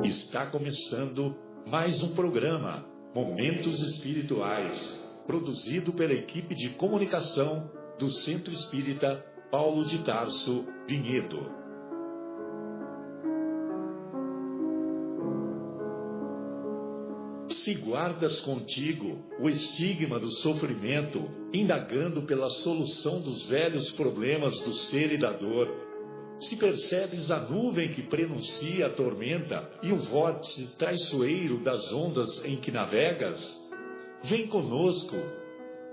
Está começando mais um programa, Momentos Espirituais, produzido pela equipe de comunicação do Centro Espírita Paulo de Tarso, Vinhedo. Se guardas contigo o estigma do sofrimento, indagando pela solução dos velhos problemas do ser e da dor, se percebes a nuvem que prenuncia a tormenta e o vórtice traiçoeiro das ondas em que navegas, vem conosco,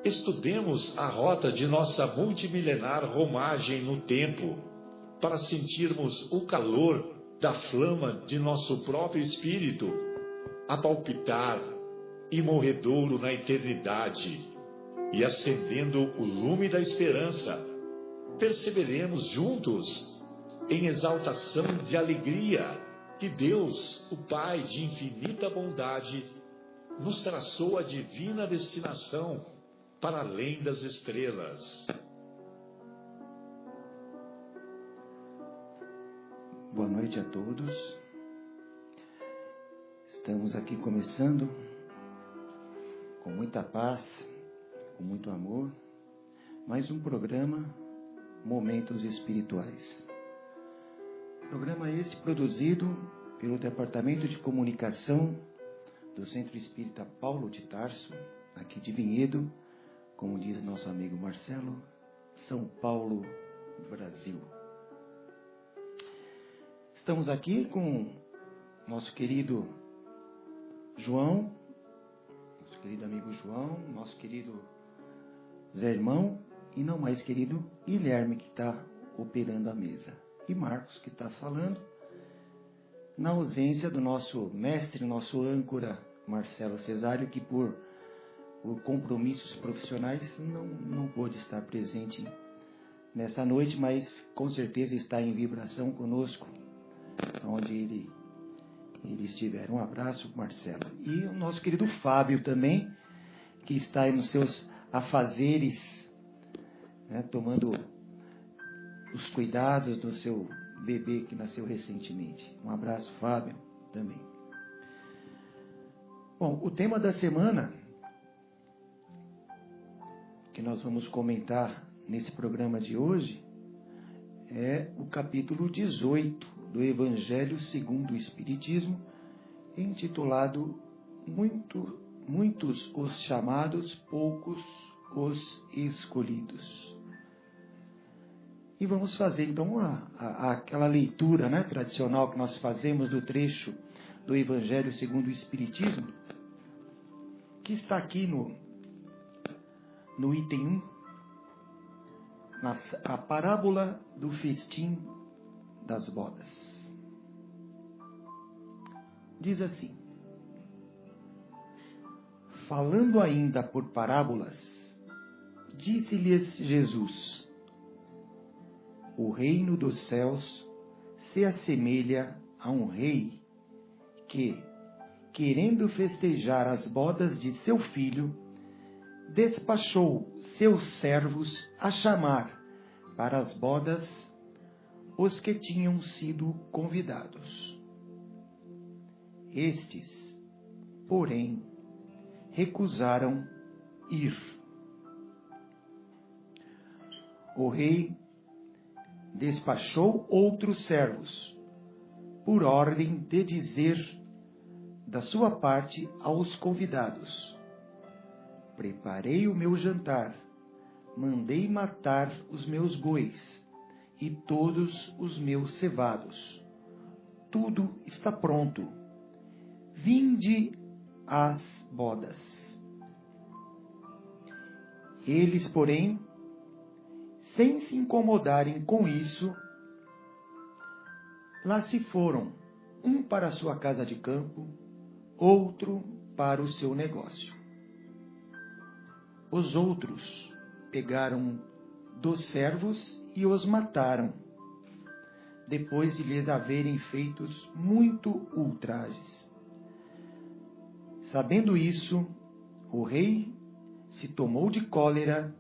estudemos a rota de nossa multimilenar romagem no tempo, para sentirmos o calor da flama de nosso próprio espírito, a palpitar, imorredouro na eternidade, e acendendo o lume da esperança, perceberemos juntos, em exaltação de alegria, que Deus, o Pai de infinita bondade, nos traçou a divina destinação para além das estrelas. Boa noite a todos. Estamos aqui começando com muita paz, com muito amor, mais um programa Momentos Espirituais. Programa esse produzido pelo Departamento de Comunicação do Centro Espírita Paulo de Tarso, aqui de Vinhedo, como diz nosso amigo Marcelo, São Paulo, Brasil. Estamos aqui com nosso querido João, nosso querido amigo João, nosso querido Zé Irmão e não mais querido Guilherme, que está operando a mesa. E Marcos, que está falando, na ausência do nosso mestre, nosso âncora, Marcelo Cesário, que por compromissos profissionais não pôde estar presente nessa noite, mas com certeza está em vibração conosco, onde ele estiver. Um abraço, Marcelo. E o nosso querido Fábio também, que está aí nos seus afazeres, né, tomando os cuidados do seu bebê que nasceu recentemente. Um abraço, Fábio, também. Bom, o tema da semana que nós vamos comentar nesse programa de hoje é o capítulo 18 do Evangelho segundo o Espiritismo, intitulado Muitos os chamados, poucos os escolhidos. E vamos fazer então aquela leitura, né, tradicional que nós fazemos do trecho do Evangelho segundo o Espiritismo, que está aqui no item 1, a parábola do festim das bodas. Diz assim: falando ainda por parábolas, disse-lhes Jesus: o reino dos céus se assemelha a um rei que, querendo festejar as bodas de seu filho, despachou seus servos a chamar para as bodas os que tinham sido convidados. Estes, porém, recusaram ir. O rei despachou outros servos, por ordem de dizer da sua parte aos convidados: preparei o meu jantar, mandei matar os meus bois e todos os meus cevados. Tudo está pronto. Vinde às bodas. Eles, porém, sem se incomodarem com isso, lá se foram, um para a sua casa de campo, outro para o seu negócio. Os outros pegaram dos servos e os mataram, depois de lhes haverem feitos muito ultrajes. Sabendo isso, o rei se tomou de cólera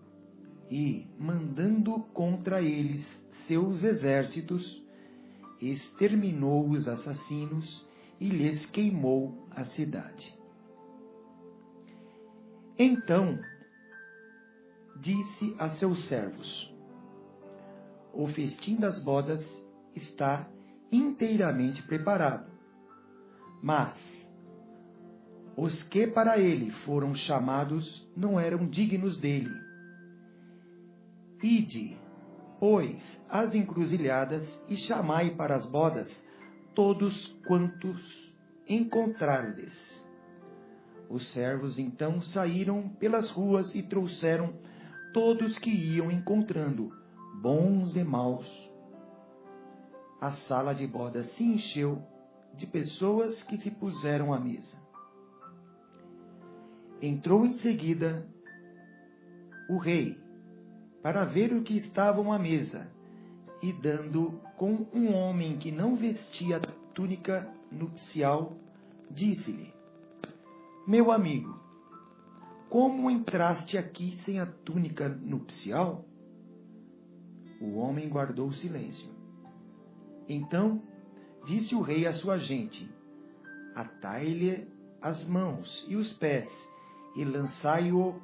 e, mandando contra eles seus exércitos, exterminou os assassinos e lhes queimou a cidade. Então disse a seus servos: o festim das bodas está inteiramente preparado, mas os que para ele foram chamados não eram dignos dele. Ide, pois, às encruzilhadas e chamai para as bodas todos quantos encontrardes. Os servos então saíram pelas ruas e trouxeram todos que iam encontrando, bons e maus. A sala de bodas se encheu de pessoas que se puseram à mesa. Entrou em seguida o rei para ver o que estavam à mesa, e dando com um homem que não vestia túnica nupcial, disse-lhe: meu amigo, como entraste aqui sem a túnica nupcial? O homem guardou silêncio. Então disse o rei à sua gente: atai-lhe as mãos e os pés e lançai-o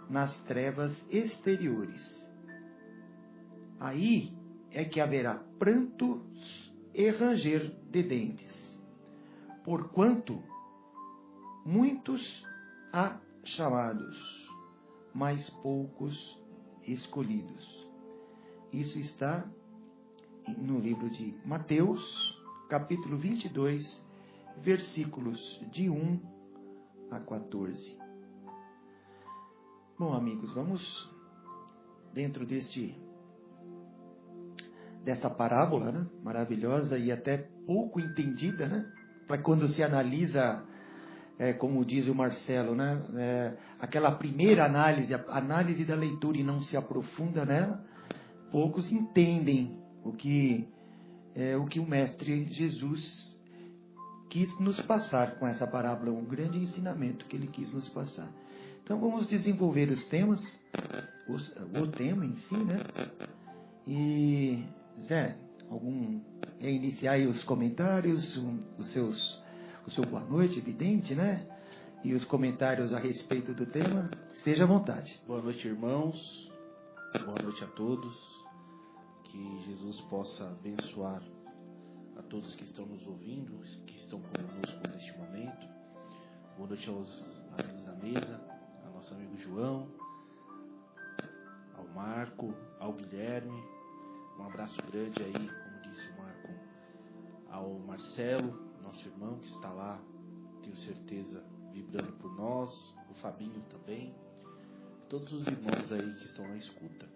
nas trevas exteriores. Aí é que haverá prantos e ranger de dentes, porquanto muitos há chamados, mas poucos escolhidos. Isso está no livro de Mateus, capítulo 22, versículos de 1 a 14. Bom, amigos, vamos dentro dessa parábola, né, maravilhosa e até pouco entendida, né, para quando se analisa, como diz o Marcelo, né, aquela primeira análise, a análise da leitura, e não se aprofunda nela, poucos entendem o que o Mestre Jesus quis nos passar com essa parábola, um grande ensinamento que ele quis nos passar. Então vamos desenvolver os temas, o tema em si, né? E Zé, iniciar aí os comentários, o seu boa noite, evidente, né? E os comentários a respeito do tema, esteja à vontade. Boa noite, irmãos. Boa noite a todos. Que Jesus possa abençoar a todos que estão nos ouvindo, que estão conosco neste momento. Boa noite aos amigos da mesa, ao nosso amigo João, ao Marco, ao Guilherme. Um abraço grande aí, como disse o Marco, ao Marcelo, nosso irmão que está lá, tenho certeza, vibrando por nós, o Fabinho também, todos os irmãos aí que estão na escuta.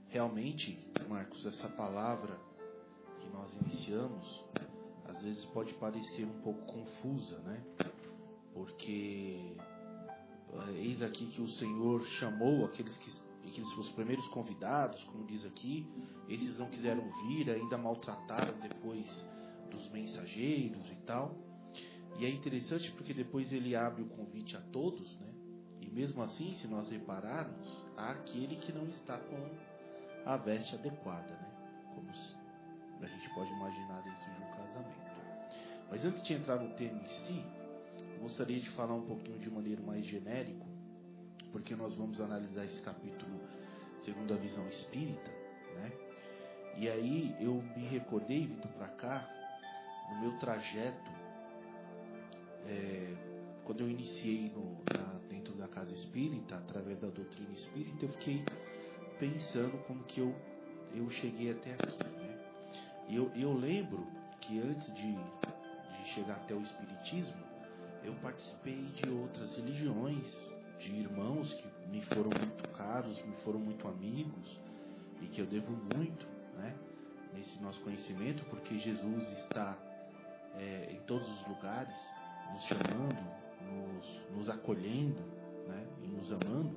Realmente, Marcos, essa palavra que nós iniciamos, às vezes pode parecer um pouco confusa, né? Porque eis aqui que o Senhor chamou aqueles os primeiros convidados, como diz aqui, esses não quiseram vir, ainda maltrataram depois dos mensageiros e tal. E é interessante porque depois ele abre o convite a todos, né? E mesmo assim, se nós repararmos, há aquele que não está com a veste adequada, né? Como a gente pode imaginar dentro de um casamento. Mas antes de entrar no tema em si, eu gostaria de falar um pouquinho de maneira mais genérica, porque nós vamos analisar esse capítulo segundo a visão espírita, né? E aí eu me recordei, vindo para cá, no meu trajeto, quando eu iniciei dentro da casa espírita, através da doutrina espírita, eu fiquei pensando como que eu cheguei até aqui, né? E eu lembro que antes de chegar até o espiritismo, eu participei de outras religiões, de irmãos que me foram muito caros, me foram muito amigos e que eu devo muito, né, nesse nosso conhecimento, porque Jesus está em todos os lugares, nos chamando, nos acolhendo, né, e nos amando.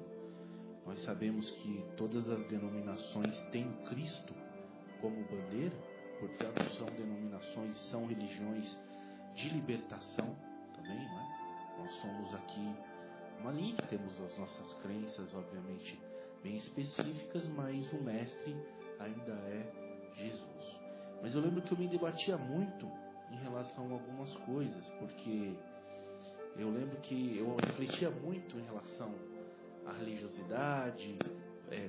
Nós sabemos que todas as denominações têm o Cristo como bandeira, portanto são denominações, são religiões de libertação também, não é? Nós somos aqui uma linha que temos as nossas crenças, obviamente, bem específicas, mas o mestre ainda é Jesus. Mas eu lembro que eu me debatia muito em relação relação a algumas coisas, porque eu lembro que eu refletia muito em relação à religiosidade,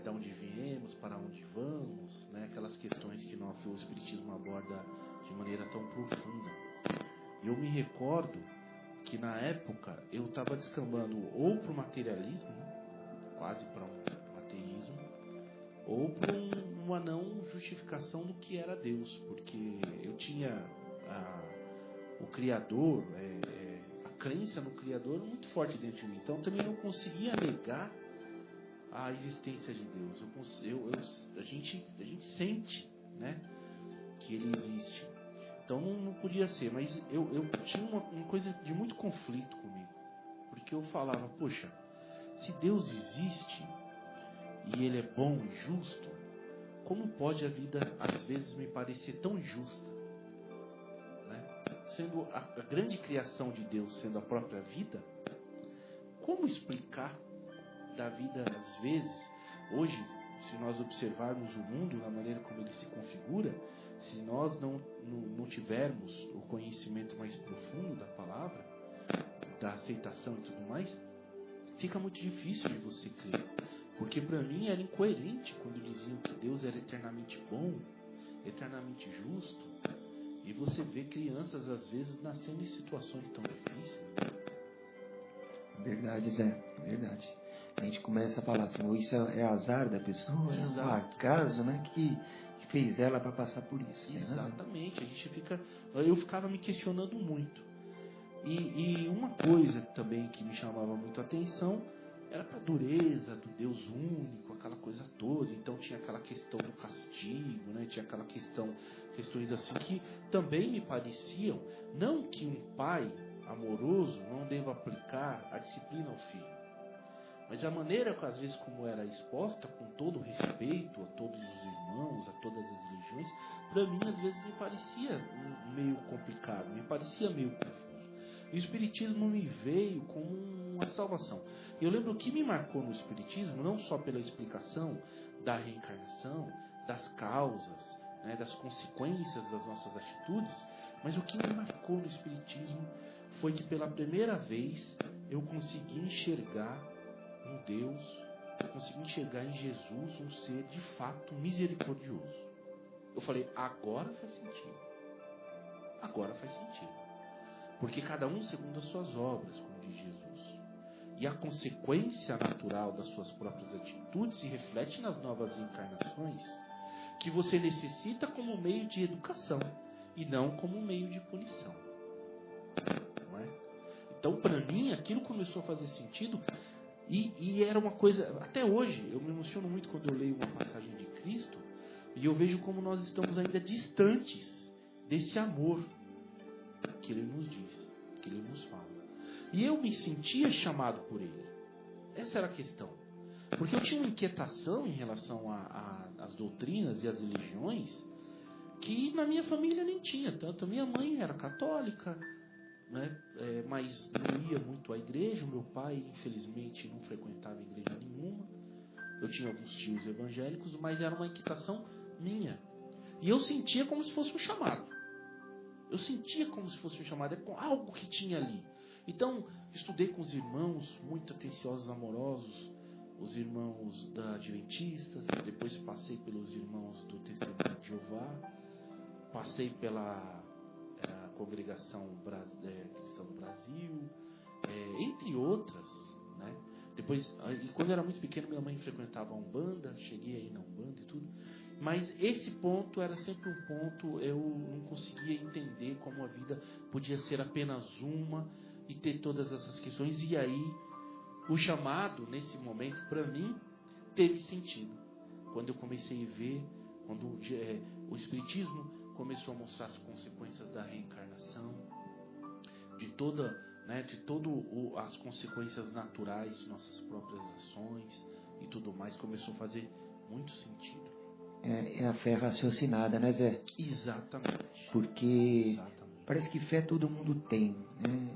da onde viemos, para onde vamos, né? Aquelas questões que o Espiritismo aborda de maneira tão profunda. Eu me recordo que na época eu estava descambando ou para o materialismo, quase para um ateísmo, ou para uma não justificação do que era Deus, porque eu tinha o Criador, a crença no Criador muito forte dentro de mim, então eu também não conseguia negar a existência de Deus. A gente sente, né, que Ele existe. Então não podia ser, mas eu tinha uma coisa de muito conflito comigo, porque eu falava, poxa, se Deus existe e Ele é bom e justo, como pode a vida às vezes me parecer tão injusta, né? Sendo a grande criação de Deus, sendo a própria vida, como explicar da vida às vezes, hoje, se nós observarmos o mundo na maneira como ele se configura, se nós não tivermos o conhecimento mais profundo da palavra, da aceitação e tudo mais, fica muito difícil de você crer. Porque para mim era incoerente quando diziam que Deus era eternamente bom, eternamente justo, e você vê crianças às vezes nascendo em situações tão difíceis. Verdade, Zé, verdade. A gente começa a falar assim, isso é azar da pessoa, é um acaso, né, que fez ela para passar por isso. Exatamente, eu ficava me questionando muito. E uma coisa também que me chamava muito a atenção era a dureza do Deus único, aquela coisa toda. Então tinha aquela questão do castigo, né? Tinha aquela questões assim que também me pareciam, não que um pai amoroso não deva aplicar a disciplina ao filho, mas a maneira, às vezes, como era exposta, com todo o respeito a todos os irmãos, a todas as religiões, para mim, às vezes, me parecia meio complicado, me parecia meio confuso. E o Espiritismo me veio como uma salvação. Eu lembro que me marcou no Espiritismo, não só pela explicação da reencarnação, das causas, né, das consequências das nossas atitudes, mas o que me marcou no Espiritismo foi que pela primeira vez eu consegui enxergar um Deus, eu consegui enxergar em Jesus um ser de fato misericordioso. Eu falei, agora faz sentido. Agora faz sentido. Porque cada um segundo as suas obras, como diz Jesus. E a consequência natural das suas próprias atitudes se reflete nas novas encarnações, que você necessita como meio de educação e não como meio de punição. Não é? Então, para mim, aquilo começou a fazer sentido. E era uma coisa, até hoje, eu me emociono muito quando eu leio uma passagem de Cristo e eu vejo como nós estamos ainda distantes desse amor que Ele nos diz, que Ele nos fala. E eu me sentia chamado por Ele. Essa era a questão. Porque eu tinha uma inquietação em relação às doutrinas e às religiões que na minha família nem tinha. Tanto a minha mãe era católica, né? Mas não ia muito à igreja. O meu pai, infelizmente, não frequentava igreja nenhuma. Eu tinha alguns tios evangélicos, mas era uma inquietação minha. E eu sentia como se fosse um chamado. Eu sentia como se fosse um chamado, algo que tinha ali. Então, estudei com os irmãos muito atenciosos, amorosos, os irmãos da Adventistas, depois passei pelos irmãos do Testemunho de Jeová, passei pela Congregação Cristã do Brasil, entre outras, né? Depois, e quando eu era muito pequeno, minha mãe frequentava a Umbanda, cheguei aí na Umbanda e tudo. Mas esse ponto era sempre um ponto, eu não conseguia entender como a vida podia ser apenas uma e ter todas essas questões. E aí, o chamado, nesse momento, para mim, teve sentido. Quando eu comecei a ver, quando o Espiritismo começou a mostrar as consequências da reencarnação, de todas as consequências naturais de nossas próprias ações e tudo mais, começou a fazer muito sentido. É a fé raciocinada, né, Zé? Exatamente. Porque parece que fé todo mundo tem, né?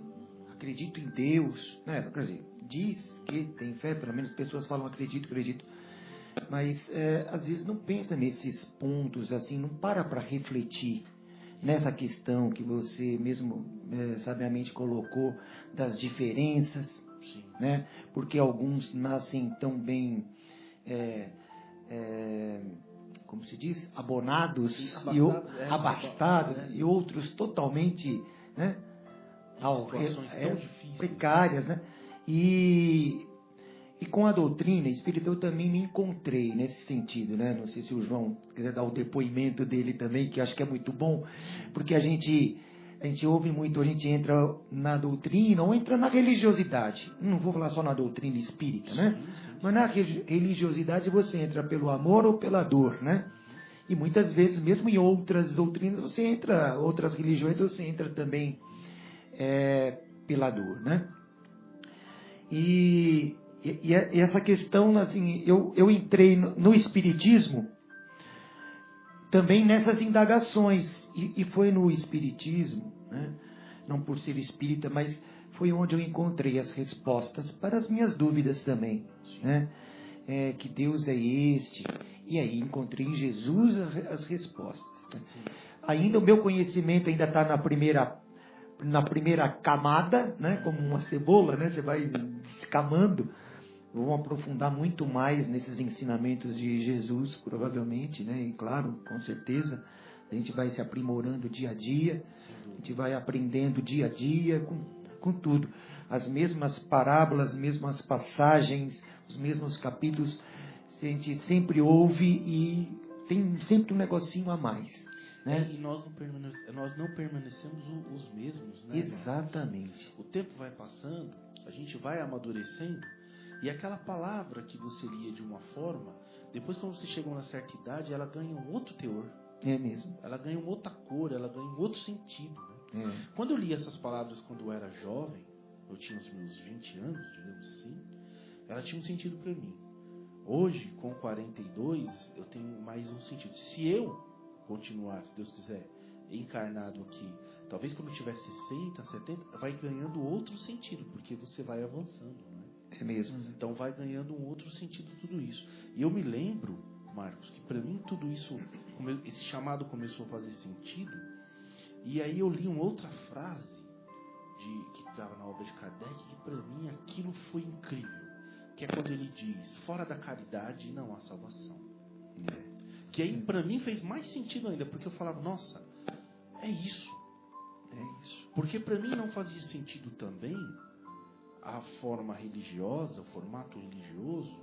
Acredito em Deus, né? Quer dizer, diz que tem fé, pelo menos pessoas falam acredito, mas às vezes não pensa nesses pontos, assim, não para refletir. nessa questão que você mesmo sabiamente colocou das diferenças, né? Porque alguns nascem tão bem, como se diz, abonados, abastados, e outros totalmente, né? Situações tão difíceis, precárias, né? E com a doutrina espírita eu também me encontrei nesse sentido, né? Não sei se o João quiser dar o depoimento dele também, que acho que é muito bom, porque a gente ouve muito, a gente entra na doutrina ou entra na religiosidade. Não vou falar só na doutrina espírita, né? Mas na religiosidade você entra pelo amor ou pela dor, né? E muitas vezes, mesmo em outras doutrinas, outras religiões, você entra também pela dor, né? E essa questão, assim, eu entrei no Espiritismo também nessas indagações, e foi no Espiritismo, né? Não por ser espírita, mas foi onde eu encontrei as respostas para as minhas dúvidas também, né? Que Deus é este, e aí encontrei em Jesus as respostas, né? Ainda o meu conhecimento ainda está na primeira camada, né? Como uma cebola, né? Você vai descamando. Vão aprofundar muito mais nesses ensinamentos de Jesus, provavelmente, né? E claro, com certeza, a gente vai se aprimorando dia a dia, a gente vai aprendendo dia a dia com tudo. As mesmas parábolas, as mesmas passagens, os mesmos capítulos, a gente sempre ouve e tem sempre um negocinho a mais, né? E nós não permanecemos os mesmos, né? Exatamente. O tempo vai passando, a gente vai amadurecendo, e aquela palavra que você lia de uma forma, depois quando você chega a uma certa idade, ela ganha um outro teor. É mesmo. Ela ganha uma outra cor, ela ganha um outro sentido, né? Quando eu li essas palavras quando eu era jovem, eu tinha os meus 20 anos, digamos assim, ela tinha um sentido para mim. Hoje, com 42, eu tenho mais um sentido. Se eu continuar, se Deus quiser, encarnado aqui, talvez quando eu tiver 60, 70, vai ganhando outro sentido, porque você vai avançando, né? É mesmo. Então vai ganhando um outro sentido tudo isso. E eu me lembro, Marcos, que para mim tudo isso, esse chamado começou a fazer sentido. E aí eu li uma outra frase que estava na obra de Kardec, que para mim aquilo foi incrível. Que é quando ele diz, fora da caridade não há salvação. Que aí para mim fez mais sentido ainda, porque eu falava, nossa, é isso. Porque para mim não fazia sentido também a forma religiosa, o formato religioso,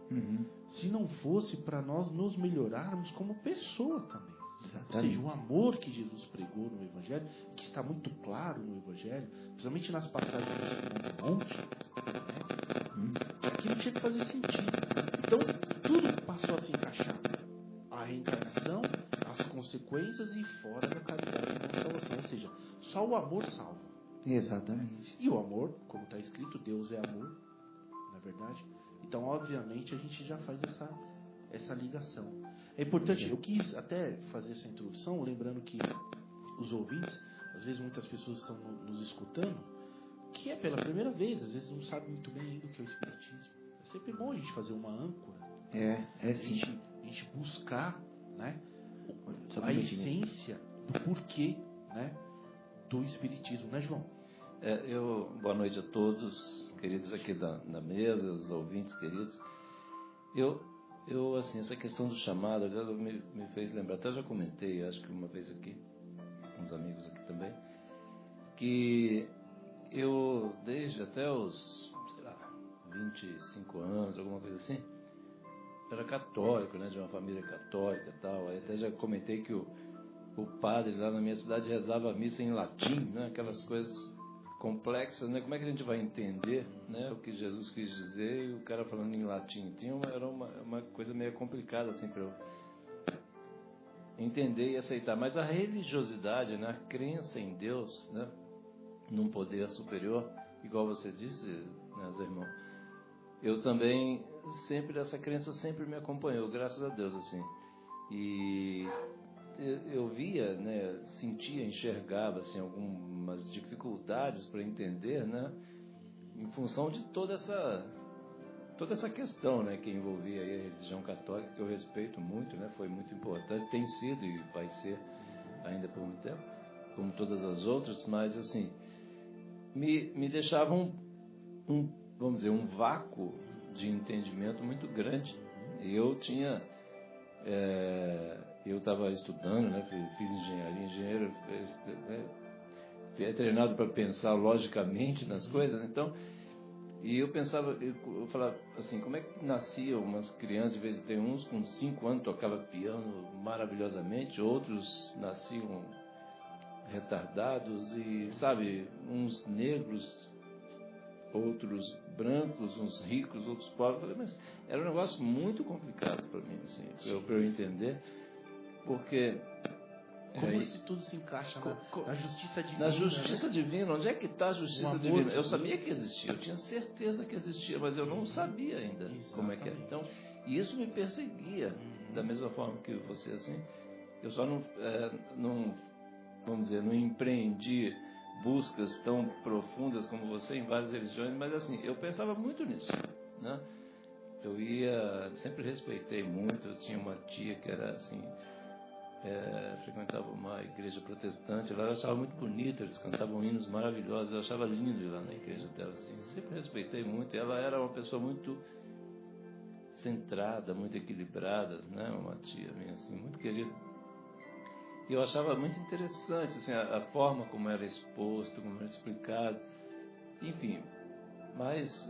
se não fosse para nós nos melhorarmos como pessoa também. Exatamente. Ou seja, o amor que Jesus pregou no Evangelho, que está muito claro no Evangelho, principalmente nas passagens do Sermão do Monte, né? Aquilo tinha que fazer sentido. Então, tudo passou a se encaixar. A reencarnação, as consequências e fora da caridade não há salvação. Ou seja, só o amor salva. Exatamente. E o amor, como está escrito, Deus é amor, na verdade. Então, obviamente, a gente já faz essa ligação. É importante, eu quis até fazer essa introdução, lembrando que os ouvintes, às vezes muitas pessoas estão nos escutando, que é pela primeira vez, às vezes não sabem muito bem ainda o que é o Espiritismo. É sempre bom a gente fazer uma âncora. Sim. A gente buscar, né, a essência do porquê, né, do Espiritismo, né, João? Boa noite a todos, queridos aqui da mesa, os ouvintes queridos. Eu assim, essa questão do chamado me fez lembrar, até já comentei, acho que uma vez aqui, com uns amigos aqui também, que eu, desde até os, 25 anos, alguma coisa assim, era católico, né, de uma família católica e tal. Aí até já comentei que o padre lá na minha cidade rezava a missa em latim, né, aquelas coisas complexas, né? Como é que a gente vai entender, né, o que Jesus quis dizer e o cara falando em latim? Era uma coisa meio complicada assim para eu entender e aceitar. Mas a religiosidade, né, a crença em Deus, né, num poder superior, igual você disse, né, Zé irmão, eu também essa crença sempre me acompanhou, graças a Deus, assim. E eu via, né, sentia, enxergava assim algumas dificuldades para entender, né, em função de toda essa questão, né, que envolvia aí a religião católica, que eu respeito muito, né, foi muito importante, tem sido e vai ser ainda por muito tempo. como todas as outras, mas assim, me deixava vamos dizer, um vácuo de entendimento muito grande. E eu tinha, eu estava estudando, né, fiz engenheiro, treinado para pensar logicamente nas coisas, então, e eu pensava, eu falava assim, como é que nasciam umas crianças, de vez em quando, uns com 5 anos tocava piano maravilhosamente, outros nasciam retardados e, sabe, uns negros, outros brancos, uns ricos, outros pobres. Eu falei, mas era um negócio muito complicado para mim, assim, para eu entender, porque como isso tudo se encaixa na justiça divina. Na justiça, né, divina, onde é que está a justiça divina? Eu sabia Deus. que existia, eu tinha certeza que existia, mas eu não sabia ainda como é que é. Então, e isso me perseguia, da mesma forma que você, assim. Eu só não, vamos dizer, não empreendi buscas tão profundas como você em várias religiões, mas assim, eu pensava muito nisso, né? Eu sempre respeitei muito. Eu tinha uma tia que era assim, frequentava uma igreja protestante, ela achava muito bonita, eles cantavam hinos maravilhosos, eu achava lindo ir lá na igreja dela, assim, sempre respeitei muito. Ela era uma pessoa muito centrada, muito equilibrada, né? Uma tia minha, assim, muito querida. E eu achava muito interessante, assim, a forma como era exposto, como era explicado, enfim. Mas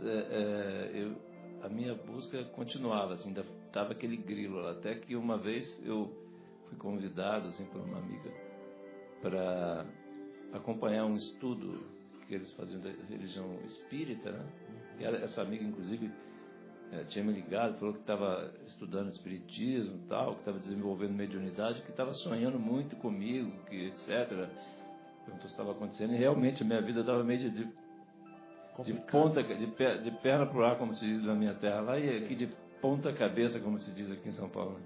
a minha busca continuava, assim, ainda estava aquele grilo lá, até que uma vez eu fui convidado, assim, por uma amiga para acompanhar um estudo que eles faziam da religião espírita, né? E essa amiga, inclusive, tinha me ligado, falou que estava estudando espiritismo e tal, que estava desenvolvendo mediunidade, que estava sonhando muito comigo, que etc. Perguntou se estava acontecendo, e realmente a minha vida estava meio de perna pro ar, como se diz na minha terra lá, e aqui de ponta cabeça, como se diz aqui em São Paulo.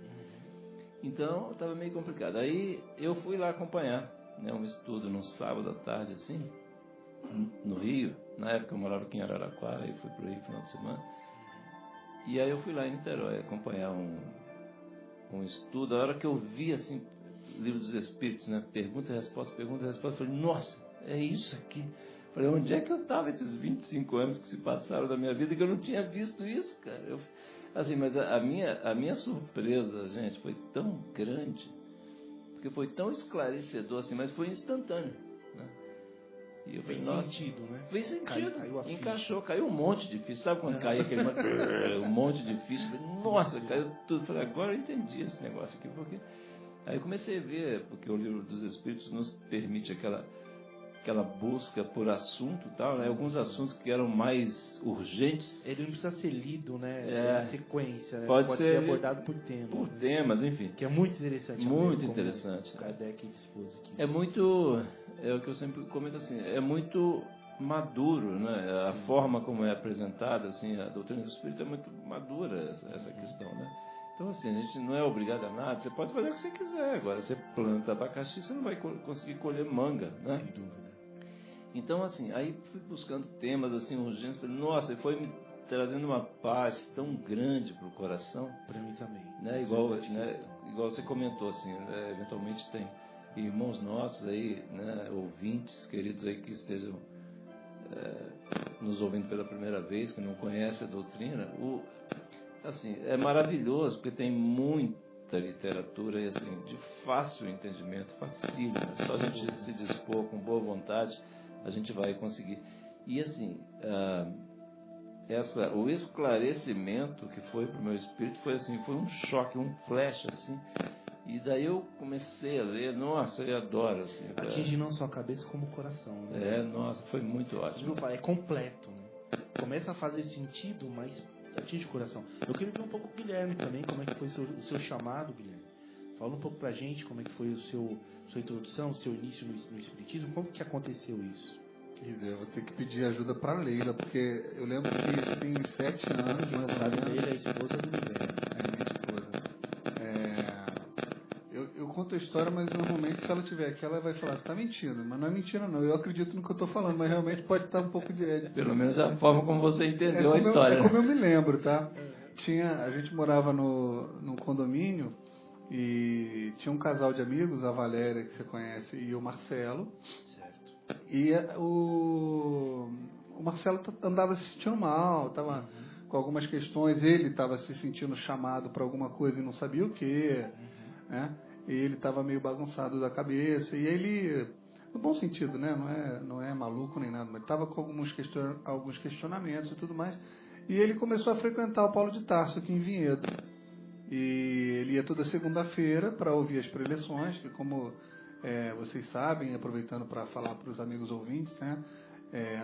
Então, estava meio complicado. Aí eu fui lá acompanhar, né, um estudo num sábado à tarde, assim, no Rio. Na época eu morava aqui em Araraquara, e fui para o Rio no final de semana. E aí eu fui lá em Niterói acompanhar um estudo. A hora que eu vi, assim, o Livro dos Espíritos, né, pergunta e resposta, eu falei, nossa, é isso aqui. Falei, onde é que eu estava esses 25 anos que se passaram da minha vida que eu não tinha visto isso, cara? Assim, mas a minha surpresa, gente, foi tão grande, porque foi tão esclarecedor, assim, mas foi instantâneo, né? E eu falei, nossa, sentido, né? Fez sentido, caiu encaixou, caiu um monte de ficha. Sabe quando caiu aquele um monte de ficha? Nossa, caiu tudo. Falei, agora eu entendi esse negócio aqui, porque aí eu comecei a ver, porque o Livro dos Espíritos nos permite aquela busca por assunto, tal, né? Alguns assuntos que eram mais urgentes. Ele não precisa ser lido, né? Em sequência, né? Pode ser abordado por temas. Por temas, enfim. Que é muito interessante. Muito interessante. O Kardec dispôs aqui. É muito, é o que eu sempre comento, assim, é muito maduro, né? A forma como é apresentada, assim, a doutrina do Espírito é muito madura, essa questão, né? Então, assim, a gente não é obrigado a nada. Você pode fazer o que você quiser. Agora, você planta abacaxi, você não vai conseguir colher manga, né? Sem dúvida. Então, assim, aí fui buscando temas, assim, urgentes. Nossa, e foi me trazendo uma paz tão grande para o coração. Para mim também. Né? Igual você comentou, assim, né? Eventualmente tem irmãos nossos aí, né? Ouvintes queridos aí que estejam nos ouvindo pela primeira vez, que não conhecem a doutrina. Assim, é maravilhoso, porque tem muita literatura e, assim, de fácil entendimento, facílimo. É só a gente se dispor com boa vontade, a gente vai conseguir. E, assim, o esclarecimento que foi para o meu espírito foi assim, foi um choque, um flash, assim. E daí eu comecei a ler, nossa, eu adoro, assim. Atinge não só a cabeça como o coração, né? Nossa, foi muito ótimo. É completo, né? Começa a fazer sentido, mas atinge o coração. Eu queria ver um pouco o Guilherme também, como é que foi o seu chamado, Guilherme. Fala um pouco pra gente como é que foi sua introdução, o seu início no Espiritismo, como que aconteceu isso? Eu vou ter que pedir ajuda para a Leila, porque eu lembro que isso tem uns 7 anos. Quem não sabe, Leila é a esposa do Guilherme. Minha esposa. Eu conto a história, mas normalmente se ela tiver aqui, ela vai falar, tá mentindo. Mas não é mentira não, eu acredito no que eu estou falando, mas realmente pode estar um pouco de... Pelo menos a forma como você entendeu a história. É como eu me lembro, tá? A gente morava num condomínio E tinha um casal de amigos, a Valéria, que você conhece, e o Marcelo. Certo. E o Marcelo andava se sentindo mal, estava com algumas questões, ele estava se sentindo chamado para alguma coisa e não sabia o que, né? E ele estava meio bagunçado da cabeça, e ele, no bom sentido, né? Não é maluco nem nada, mas estava com alguns questionamentos e tudo mais. E ele começou a frequentar o Paulo de Tarso aqui em Vinhedo. E ele ia toda segunda-feira para ouvir as preleções, que como vocês sabem, aproveitando para falar para os amigos ouvintes, né?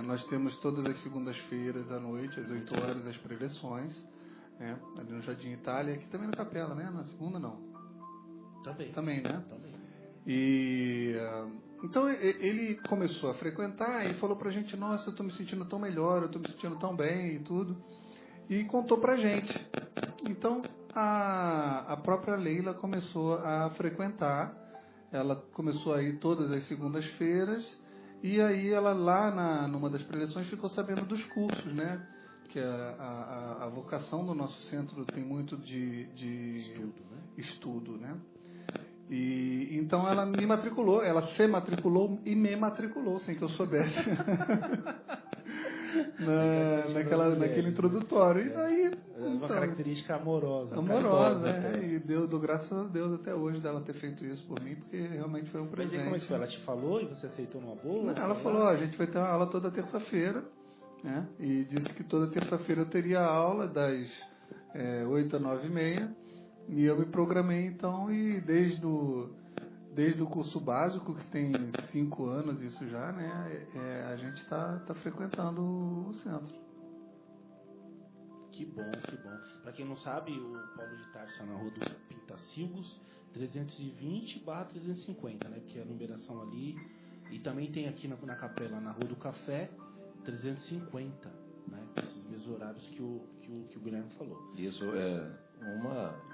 Nós temos todas as segundas-feiras à noite, às 8 horas, as preleções, né? Ali no Jardim Itália, aqui também na Capela, né? Na segunda não. Também, né? Também. E então ele começou a frequentar e falou pra gente: nossa, eu estou me sentindo tão melhor, eu estou me sentindo tão bem e tudo. E contou pra gente. Então a própria Leila começou a frequentar. Ela começou a ir todas as segundas-feiras. E aí ela lá numa das preleções ficou sabendo dos cursos, né? Que a vocação do nosso centro tem muito de estudo, né? E então ela me matriculou, ela se matriculou e me matriculou sem que eu soubesse. naquele introdutório. E daí, uma característica amorosa. E dou graças a Deus até hoje dela ter feito isso por mim, porque realmente foi um presente. Mas como é que foi? Ela te falou e você aceitou numa boa? Ela falou: a gente vai ter uma aula toda terça-feira, né? E disse que toda terça-feira eu teria aula das 8 a 9h30. E eu me programei então, e desde o curso básico, que tem 5 anos isso já, né? A gente está frequentando o centro. Que bom, que bom. Para quem não sabe, o Paulo de Tarso está na Rua dos Pintacilgos, 320/350, né? Que é a numeração ali. E também tem aqui na Capela, na Rua do Café, 350, né? Esses mesmos horários que o Guilherme falou. Isso é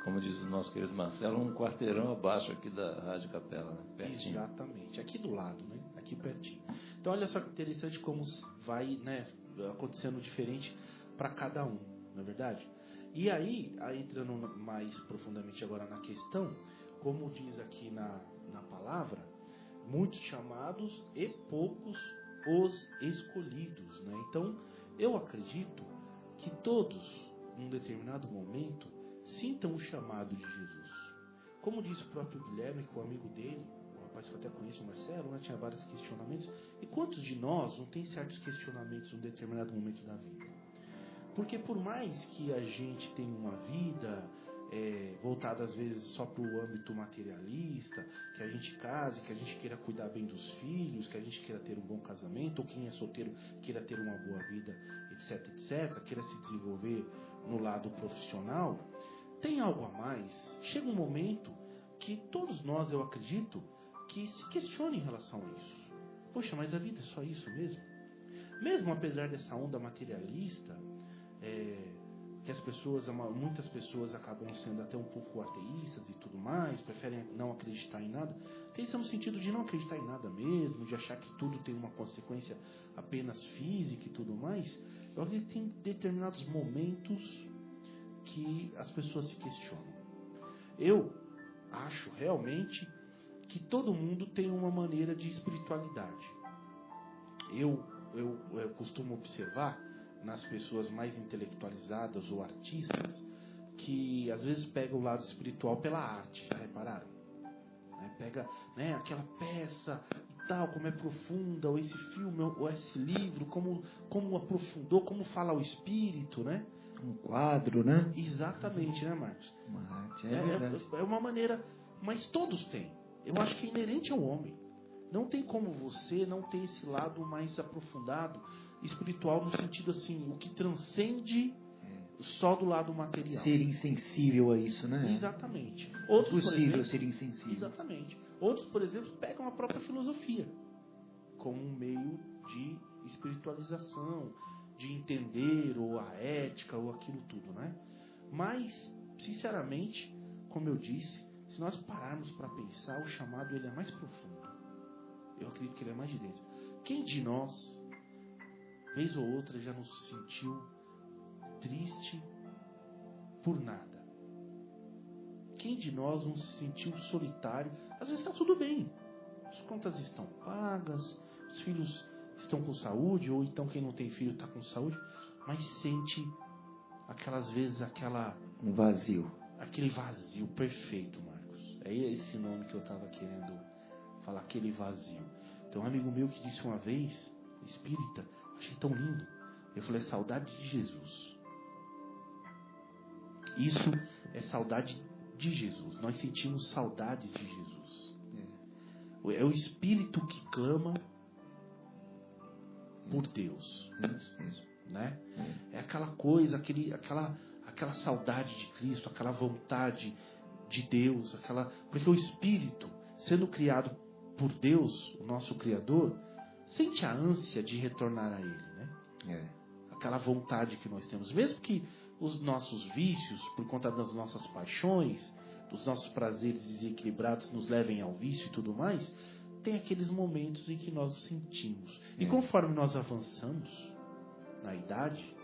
como diz o nosso querido Marcelo, um quarteirão abaixo aqui da Rádio Capela, né? Pertinho. Exatamente, aqui do lado, né? Aqui pertinho. Então olha só que interessante como vai, né, acontecendo diferente para cada um, não é verdade? E aí, entrando mais profundamente agora na questão, como diz aqui na palavra, muitos chamados e poucos os escolhidos, né? Então eu acredito que todos, num determinado momento, sintam o chamado de Jesus. Como disse o próprio Guilherme, que o amigo dele, o rapaz que eu até conheço, o Marcelo, né, tinha vários questionamentos. E quantos de nós não tem certos questionamentos em um determinado momento da vida? Porque por mais que a gente tenha uma vida voltada às vezes só para o âmbito materialista, que a gente case, que a gente queira cuidar bem dos filhos, que a gente queira ter um bom casamento, ou quem é solteiro queira ter uma boa vida, etc, etc, queira se desenvolver no lado profissional, tem algo a mais. Chega um momento que todos nós, eu acredito, que se questionem em relação a isso. Poxa, mas a vida é só isso mesmo? Mesmo apesar dessa onda materialista, que muitas pessoas acabam sendo até um pouco ateístas e tudo mais, preferem não acreditar em nada. Ateísta no sentido de não acreditar em nada mesmo, de achar que tudo tem uma consequência apenas física e tudo mais. Eu acredito que tem determinados momentos que as pessoas se questionam. Eu acho realmente que todo mundo tem uma maneira de espiritualidade. Eu costumo observar nas pessoas mais intelectualizadas ou artistas que às vezes pegam o lado espiritual pela arte, já repararam? Pega, né, aquela peça e tal, como é profunda, ou esse filme, ou esse livro, como aprofundou, como fala o espírito, né? Um quadro, né? Exatamente, né, Marcos? Uma arte, verdade. É uma maneira, mas todos têm. Eu acho que é inerente ao homem. Não tem como você não ter esse lado mais aprofundado, espiritual, no sentido assim, o que transcende só do lado material. Ser insensível a isso, né? Exatamente. Outros, possível ser insensível. Exatamente. Outros, por exemplo, pegam a própria filosofia como um meio de espiritualização, de entender, ou a ética, ou aquilo tudo, né? Mas, sinceramente, como eu disse, se nós pararmos para pensar, o chamado ele é mais profundo. Eu acredito que ele é mais de dentro. Quem de nós, vez ou outra, já nos sentiu triste por nada? Quem de nós não se sentiu solitário? Às vezes está tudo bem. As contas estão pagas, os filhos estão com saúde, ou então quem não tem filho está com saúde, mas sente aquelas vezes um vazio. Aquele vazio perfeito, Marcos. É esse nome que eu estava querendo falar, aquele vazio. Tem um amigo meu que disse uma vez, espírita, achei tão lindo. Eu falei, é saudade de Jesus. Isso é saudade de Jesus. Nós sentimos saudades de Jesus. É o espírito que clama por Deus. Isso. Né? É aquela coisa, aquela saudade de Cristo, aquela vontade de Deus, porque o espírito, sendo criado por Deus, o nosso Criador, sente a ânsia de retornar a Ele, né? Aquela vontade que nós temos, mesmo que os nossos vícios, por conta das nossas paixões, dos nossos prazeres desequilibrados nos levem ao vício e tudo mais, tem aqueles momentos em que nós sentimos. E conforme nós avançamos na idade,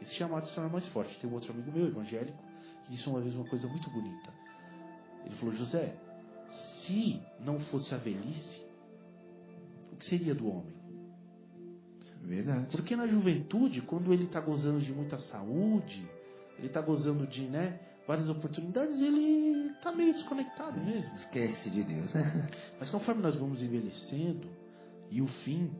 esse chamado se torna mais forte. Tem um outro amigo meu, evangélico, que disse uma vez uma coisa muito bonita. Ele falou, José, se não fosse a velhice, o que seria do homem? Verdade. Porque na juventude, quando ele está gozando de muita saúde, ele está gozando de várias oportunidades, ele está meio desconectado mesmo. Esquece de Deus. Mas conforme nós vamos envelhecendo e o fim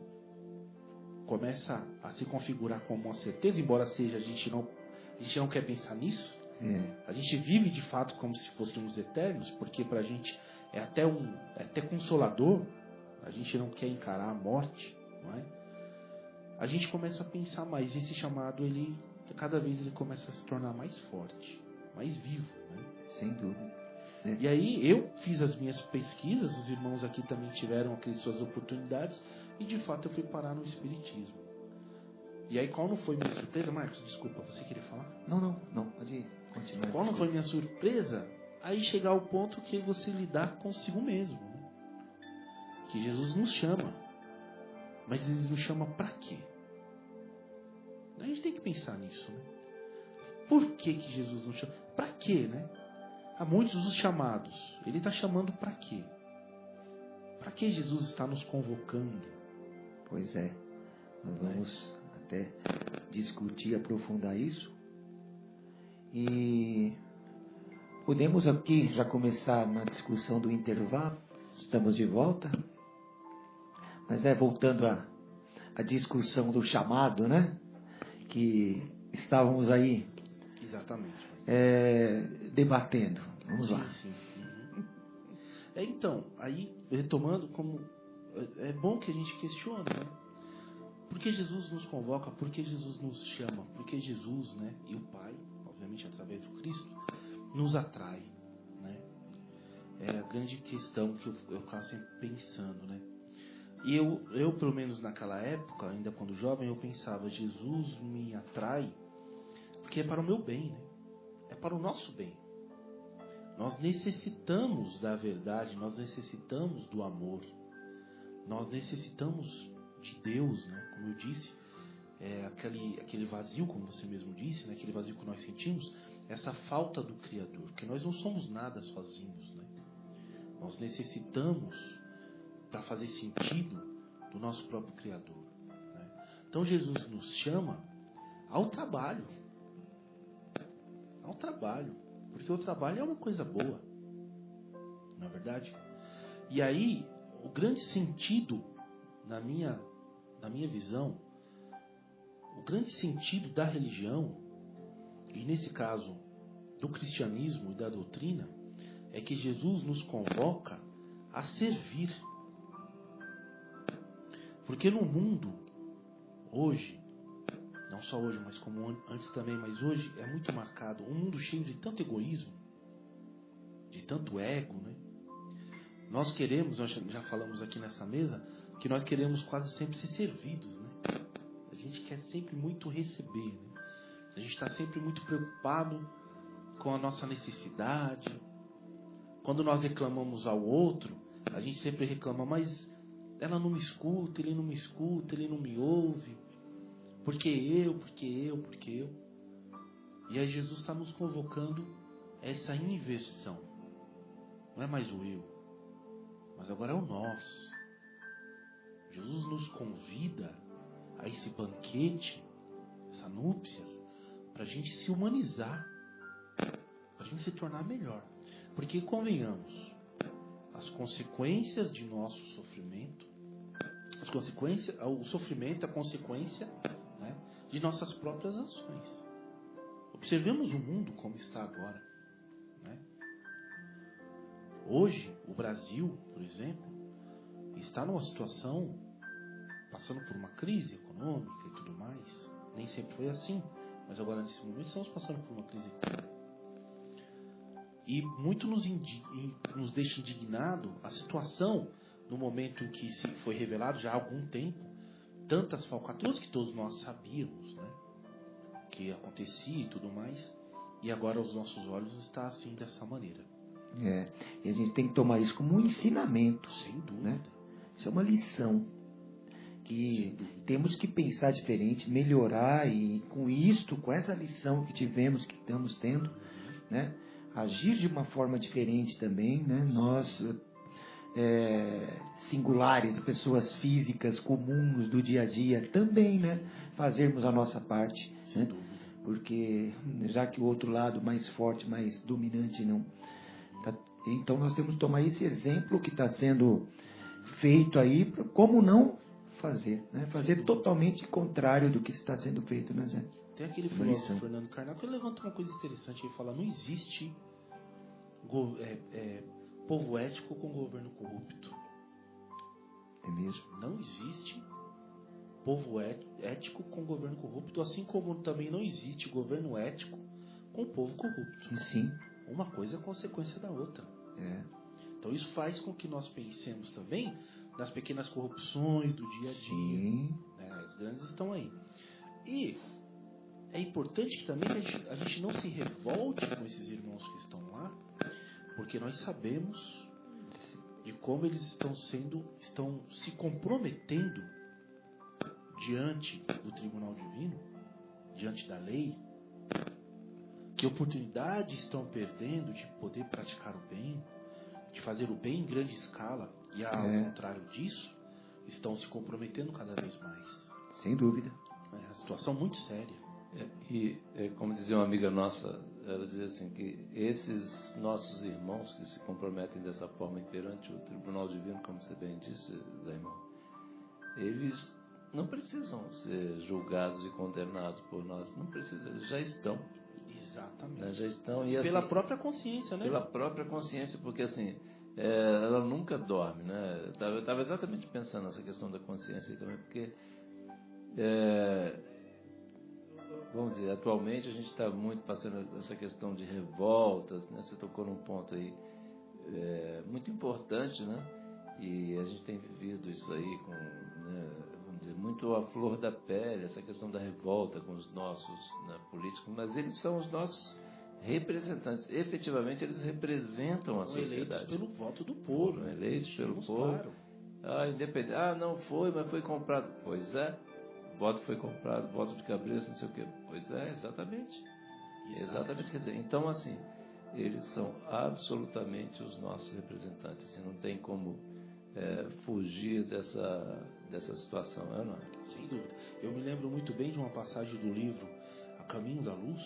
começa a se configurar como uma certeza, embora seja a gente não quer pensar nisso. A gente vive de fato como se fôssemos eternos, porque pra gente é até consolador. A gente não quer encarar a morte, não é? A gente começa a pensar mais. Esse chamado, cada vez ele começa a se tornar mais forte, mais vivo, né? Sem dúvida. E aí eu fiz as minhas pesquisas, os irmãos aqui também tiveram aqui suas oportunidades, e de fato eu fui parar no Espiritismo. E aí qual não foi minha surpresa? Marcos, desculpa, você queria falar? Não, pode continuar. Qual não foi minha surpresa? Aí chegar ao ponto que você lidar consigo mesmo, né? Que Jesus nos chama. Mas Ele nos chama pra quê? A gente tem que pensar nisso, né? Por que Jesus nos chama? Pra quê, né? Há muitos os chamados. Ele está chamando para quê? Para que Jesus está nos convocando? Pois é. Nós vamos até discutir, aprofundar isso. E podemos aqui já começar na discussão do intervalo. Estamos de volta. Mas voltando à discussão do chamado, né? Que estávamos aí. Exatamente. Debatendo. Vamos lá. Sim. Então, aí, retomando, como é bom que a gente questione, né? Por que Jesus nos convoca? Por que Jesus nos chama? Por que Jesus, né? E o Pai, obviamente através do Cristo, nos atrai, né? É a grande questão que eu ficava sempre pensando, né? E eu, pelo menos naquela época, ainda quando jovem, eu pensava, Jesus me atrai porque é para o meu bem, né? É para o nosso bem. Nós necessitamos da verdade, nós necessitamos do amor, nós necessitamos de Deus, né? Como eu disse, aquele vazio, como você mesmo disse, né? Aquele vazio que nós sentimos, essa falta do Criador, porque nós não somos nada sozinhos, né? Nós necessitamos, para fazer sentido, do nosso próprio Criador, né? Então Jesus nos chama ao trabalho, porque o trabalho é uma coisa boa, não é verdade? E aí, o grande sentido, na minha visão, o grande sentido da religião, e nesse caso, do cristianismo e da doutrina, é que Jesus nos convoca a servir. Porque no mundo, hoje, não só hoje, mas como antes também, mas hoje é muito marcado, um mundo cheio de tanto egoísmo, de tanto ego, né? Nós queremos, nós já falamos aqui nessa mesa, que nós queremos quase sempre ser servidos, né? A gente quer sempre muito receber, né? A gente está sempre muito preocupado com a nossa necessidade. Quando nós reclamamos ao outro, a gente sempre reclama, mas ela não me escuta, ele não me escuta, ele não me ouve. Porque eu. E aí Jesus está nos convocando a essa inversão. Não é mais o eu, mas agora é o nós. Jesus nos convida a esse banquete, essa núpcias, para a gente se humanizar, para a gente se tornar melhor. Porque, convenhamos, as consequências de nosso sofrimento, o sofrimento é a consequência, né, de nossas próprias ações. Observemos o mundo como está agora. Né? Hoje, o Brasil, por exemplo, está numa situação, passando por uma crise econômica e tudo mais. Nem sempre foi assim, mas agora nesse momento estamos passando por uma crise econômica. E muito nos deixa indignado a situação no momento em que se foi revelado já há algum tempo tantas falcatruas que todos nós sabíamos, né, que acontecia e tudo mais, e agora aos nossos olhos está assim dessa maneira. E a gente tem que tomar isso como um ensinamento. Sem dúvida. Né? Isso é uma lição que temos que pensar diferente, melhorar, e com essa lição que tivemos, que estamos tendo, né, agir de uma forma diferente também, né? Nós singulares, pessoas físicas comuns do dia a dia também, né, fazermos a nossa parte, né? Porque já que o outro lado mais forte, mais dominante não tá, então nós temos que tomar esse exemplo que está sendo feito aí, como não fazer, né? Fazer totalmente contrário do que está sendo feito, né, Zé? Tem aquele filósofo Fernando Carnal que levanta uma coisa interessante. Ele fala: não existe povo ético com governo corrupto. É mesmo? Não existe povo ético com governo corrupto, assim como também não existe governo ético com povo corrupto. Sim. Uma coisa é consequência da outra. Então isso faz com que nós pensemos também nas pequenas corrupções do dia a dia. Né? As grandes estão aí. E é importante que também a gente não se revolte com esses irmãos que estão lá, porque nós sabemos de como eles estão se comprometendo diante do tribunal divino, diante da lei, que oportunidades estão perdendo de poder praticar o bem, de fazer o bem em grande escala, e ao contrário disso, estão se comprometendo cada vez mais. Sem dúvida. É uma situação muito séria. Como dizia uma amiga nossa, ela dizia assim, que esses nossos irmãos que se comprometem dessa forma perante o tribunal divino, como você bem disse, Zé Irmão, eles não precisam ser julgados e condenados por nós, não precisam, eles já estão. Exatamente. Né, já estão. E, pela assim, própria consciência, né? Pela própria consciência, porque assim, ela nunca dorme, né? Eu estava exatamente pensando nessa questão da consciência também, porque vamos dizer, atualmente a gente está muito passando essa questão de revoltas, né? Você tocou num ponto aí muito importante, né? E a gente tem vivido isso aí com, né, vamos dizer, muito à flor da pele, essa questão da revolta com os nossos, né, políticos, mas eles são os nossos representantes. Efetivamente, eles representam a sociedade. Eleitos pelo voto do povo. Foram eleitos pelo povo. Claro. Independente. Não foi, mas foi comprado. Pois é. O voto foi comprado, voto de cabeça, não sei o quê. Pois é, exatamente. Exatamente. Quer dizer, então, assim, eles são absolutamente os nossos representantes. Assim, não tem como fugir dessa situação, não é? Sem dúvida. Eu me lembro muito bem de uma passagem do livro A Caminho da Luz,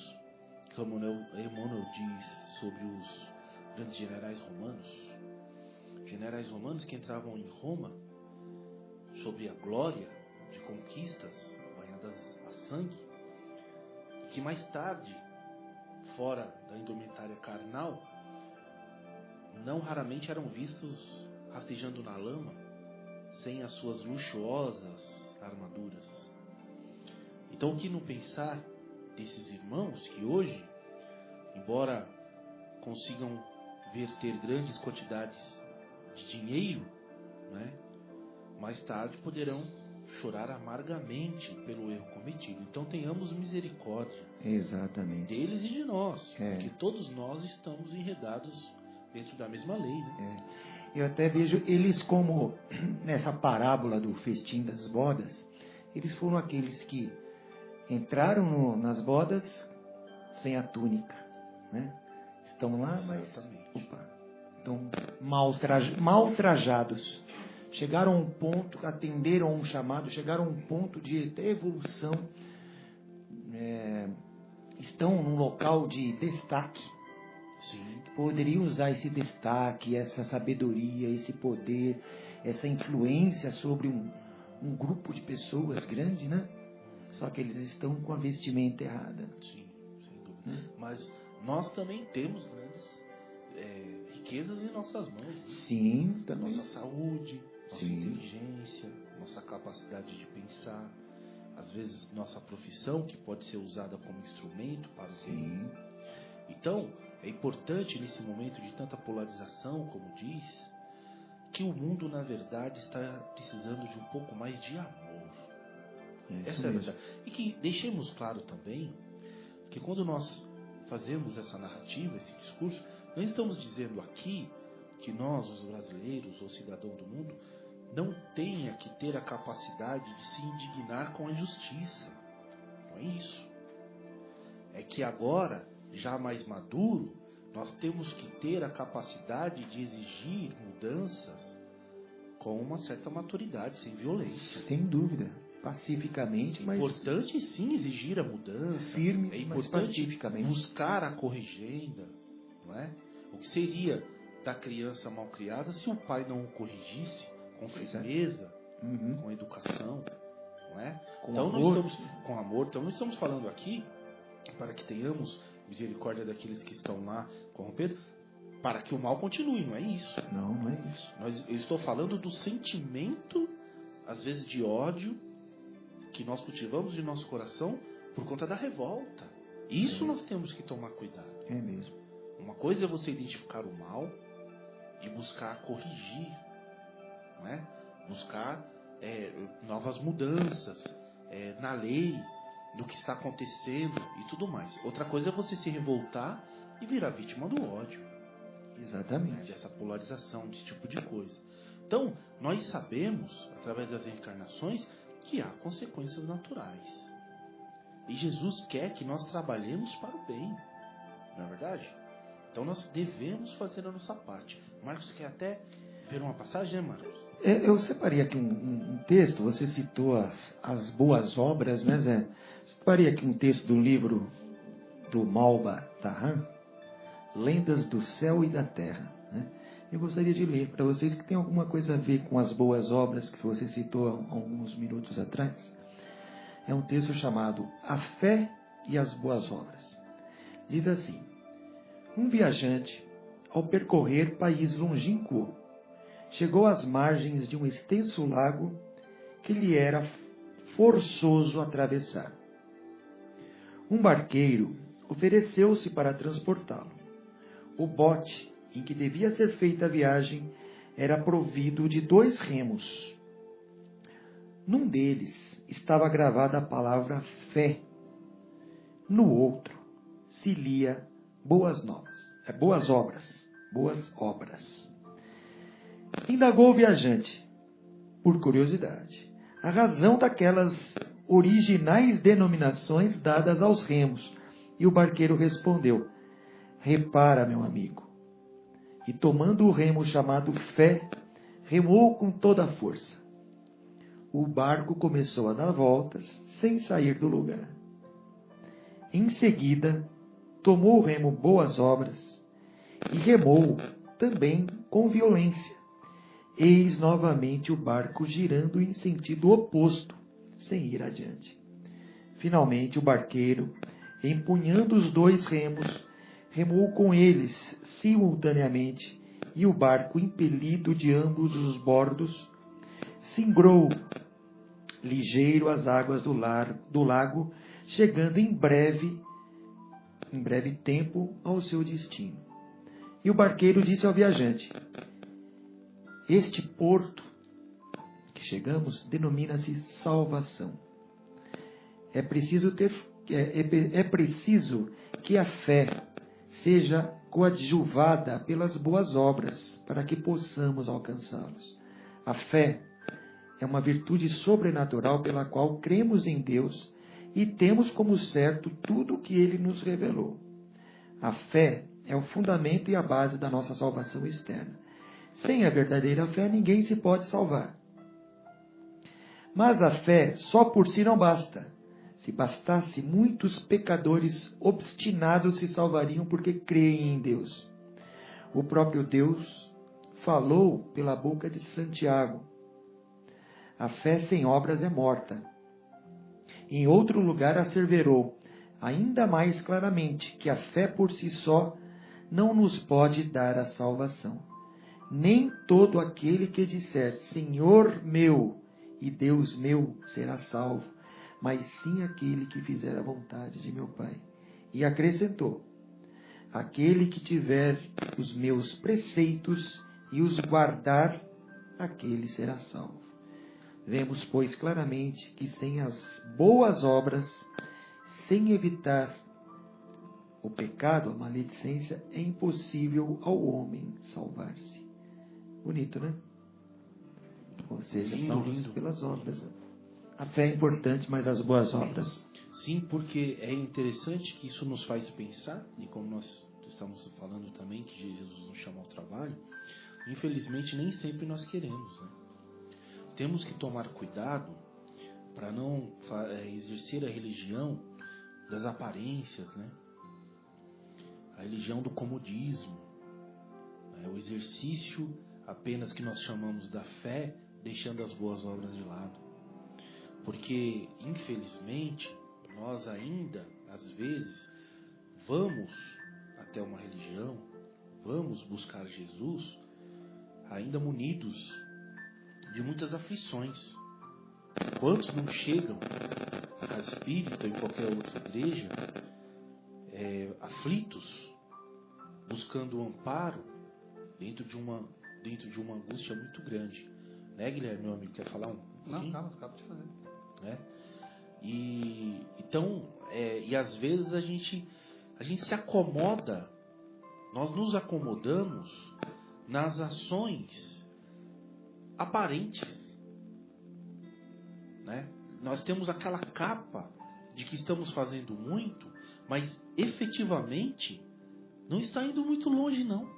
que Emmanuel diz sobre os grandes generais romanos. Generais romanos que entravam em Roma sob a glória de conquistas banhadas a sangue, e que mais tarde, fora da indumentária carnal, não raramente eram vistos rastejando na lama, sem as suas luxuosas armaduras. Então, o que não pensar desses irmãos que hoje, embora consigam verter grandes quantidades de dinheiro, né, mais tarde poderão chorar amargamente pelo erro cometido. Então tenhamos misericórdia. Exatamente. Deles e de nós, porque todos nós estamos enredados dentro da mesma lei, né? Eu até vejo eles como, nessa parábola do festim das bodas, eles foram aqueles que entraram nas bodas sem a túnica, né? Estão lá, mas estão mal trajados. Chegaram a um ponto, atenderam a um chamado, chegaram a um ponto de evolução, estão num local de destaque. Sim. Poderiam usar esse destaque, essa sabedoria, esse poder, essa influência sobre um grupo de pessoas grande, né? Só que eles estão com a vestimenta errada. Sim, sem dúvida. Mas nós também temos grandes riquezas em nossas mãos. Né? Sim, também. Nossa saúde, nossa Sim. inteligência, nossa capacidade de pensar. Às vezes, nossa profissão, que pode ser usada como instrumento para o bem. Então, é importante, nesse momento de tanta polarização, como diz, que o mundo, na verdade, está precisando de um pouco mais de amor. Essa é a verdade. E que deixemos claro também que quando nós fazemos essa narrativa, esse discurso, não estamos dizendo aqui que nós, os brasileiros, ou cidadãos do mundo, não tenha que ter a capacidade de se indignar com a injustiça. Não é isso. É que agora, já mais maduro, nós temos que ter a capacidade de exigir mudanças com uma certa maturidade, sem violência. Sem dúvida. Pacificamente, É mas... importante sim exigir a mudança. Firme, é mas importante pacificamente. buscar a corrigenda, não é? O que seria da criança mal criada se o pai não o corrigisse com firmeza, com educação, não é? Com então amor. nós estamos com amor. Então nós estamos falando aqui para que tenhamos misericórdia daqueles que estão lá corrompendo, para que o mal continue, não é isso? Não é isso. Eu estou falando do sentimento, às vezes de ódio, que nós cultivamos de nosso coração por conta da revolta. Isso nós temos que tomar cuidado. É mesmo. Uma coisa é você identificar o mal e buscar corrigir, não é? Buscar novas mudanças na lei, no que está acontecendo e tudo mais. Outra coisa é você se revoltar e virar vítima do ódio. Exatamente. Dessa polarização, desse tipo de coisa. Então, nós sabemos, através das reencarnações, que há consequências naturais. E Jesus quer que nós trabalhemos para o bem. Não é verdade? Então nós devemos fazer a nossa parte. Marcos quer até ver uma passagem, né, Marcos? Eu separei aqui um texto, você citou as boas obras, né, Zé? Separei aqui um texto do livro do Malba Tahan, Lendas do Céu e da Terra. Né? Eu gostaria de ler para vocês que tem alguma coisa a ver com as boas obras que você citou há alguns minutos atrás. É um texto chamado A Fé e as Boas Obras. Diz assim: um viajante, ao percorrer país longínquo, chegou às margens de um extenso lago que lhe era forçoso atravessar. Um barqueiro ofereceu-se para transportá-lo. O bote em que devia ser feita a viagem era provido de 2 remos. Num deles estava gravada a palavra fé. No outro se lia boas obras. Indagou o viajante, por curiosidade, a razão daquelas originais denominações dadas aos remos, e o barqueiro respondeu: repara, meu amigo. E tomando o remo chamado fé, remou com toda a força. O barco começou a dar voltas, sem sair do lugar. Em seguida, tomou o remo boas obras e remou também com violência. Eis novamente o barco girando em sentido oposto, sem ir adiante. Finalmente, o barqueiro, empunhando os 2 remos, remou com eles simultaneamente, e o barco, impelido de ambos os bordos, singrou ligeiro às águas do lago, chegando em breve tempo ao seu destino. E o barqueiro disse ao viajante: este porto que chegamos denomina-se salvação. É preciso que a fé seja coadjuvada pelas boas obras para que possamos alcançá-los. A fé é uma virtude sobrenatural pela qual cremos em Deus e temos como certo tudo o que Ele nos revelou. A fé é o fundamento e a base da nossa salvação externa. Sem a verdadeira fé, ninguém se pode salvar. Mas a fé só por si não basta. Se bastasse, muitos pecadores obstinados se salvariam porque creem em Deus. O próprio Deus falou pela boca de Santiago: a fé sem obras é morta. Em outro lugar asseverou, ainda mais claramente, que a fé por si só não nos pode dar a salvação. Nem todo aquele que disser Senhor meu e Deus meu será salvo, mas sim aquele que fizer a vontade de meu Pai. E acrescentou: aquele que tiver os meus preceitos e os guardar, aquele será salvo. Vemos, pois, claramente que sem as boas obras, sem evitar o pecado, a maledicência, é impossível ao homem salvar-se. Bonito, né? Ou seja, salvos pelas obras. A fé é importante, mas as boas obras. Sim, porque é interessante que isso nos faz pensar, e como nós estamos falando também, que Jesus nos chama ao trabalho, infelizmente nem sempre nós queremos, né? Temos que tomar cuidado para não exercer a religião das aparências, né? A religião do comodismo, né? O exercício apenas que nós chamamos da fé, deixando as boas obras de lado. Porque, infelizmente, nós ainda, às vezes, vamos até uma religião, vamos buscar Jesus, ainda munidos de muitas aflições. Quantos não chegam à casa espírita ou em qualquer outra igreja, aflitos, buscando um amparo dentro de uma angústia muito grande. Né, Guilherme, meu amigo, quer falar um pouquinho? Não, acabo de fazer. Né? Então, e às vezes a gente se acomoda, nós nos acomodamos nas ações aparentes, né? Nós temos aquela capa de que estamos fazendo muito, mas efetivamente não está indo muito longe, não.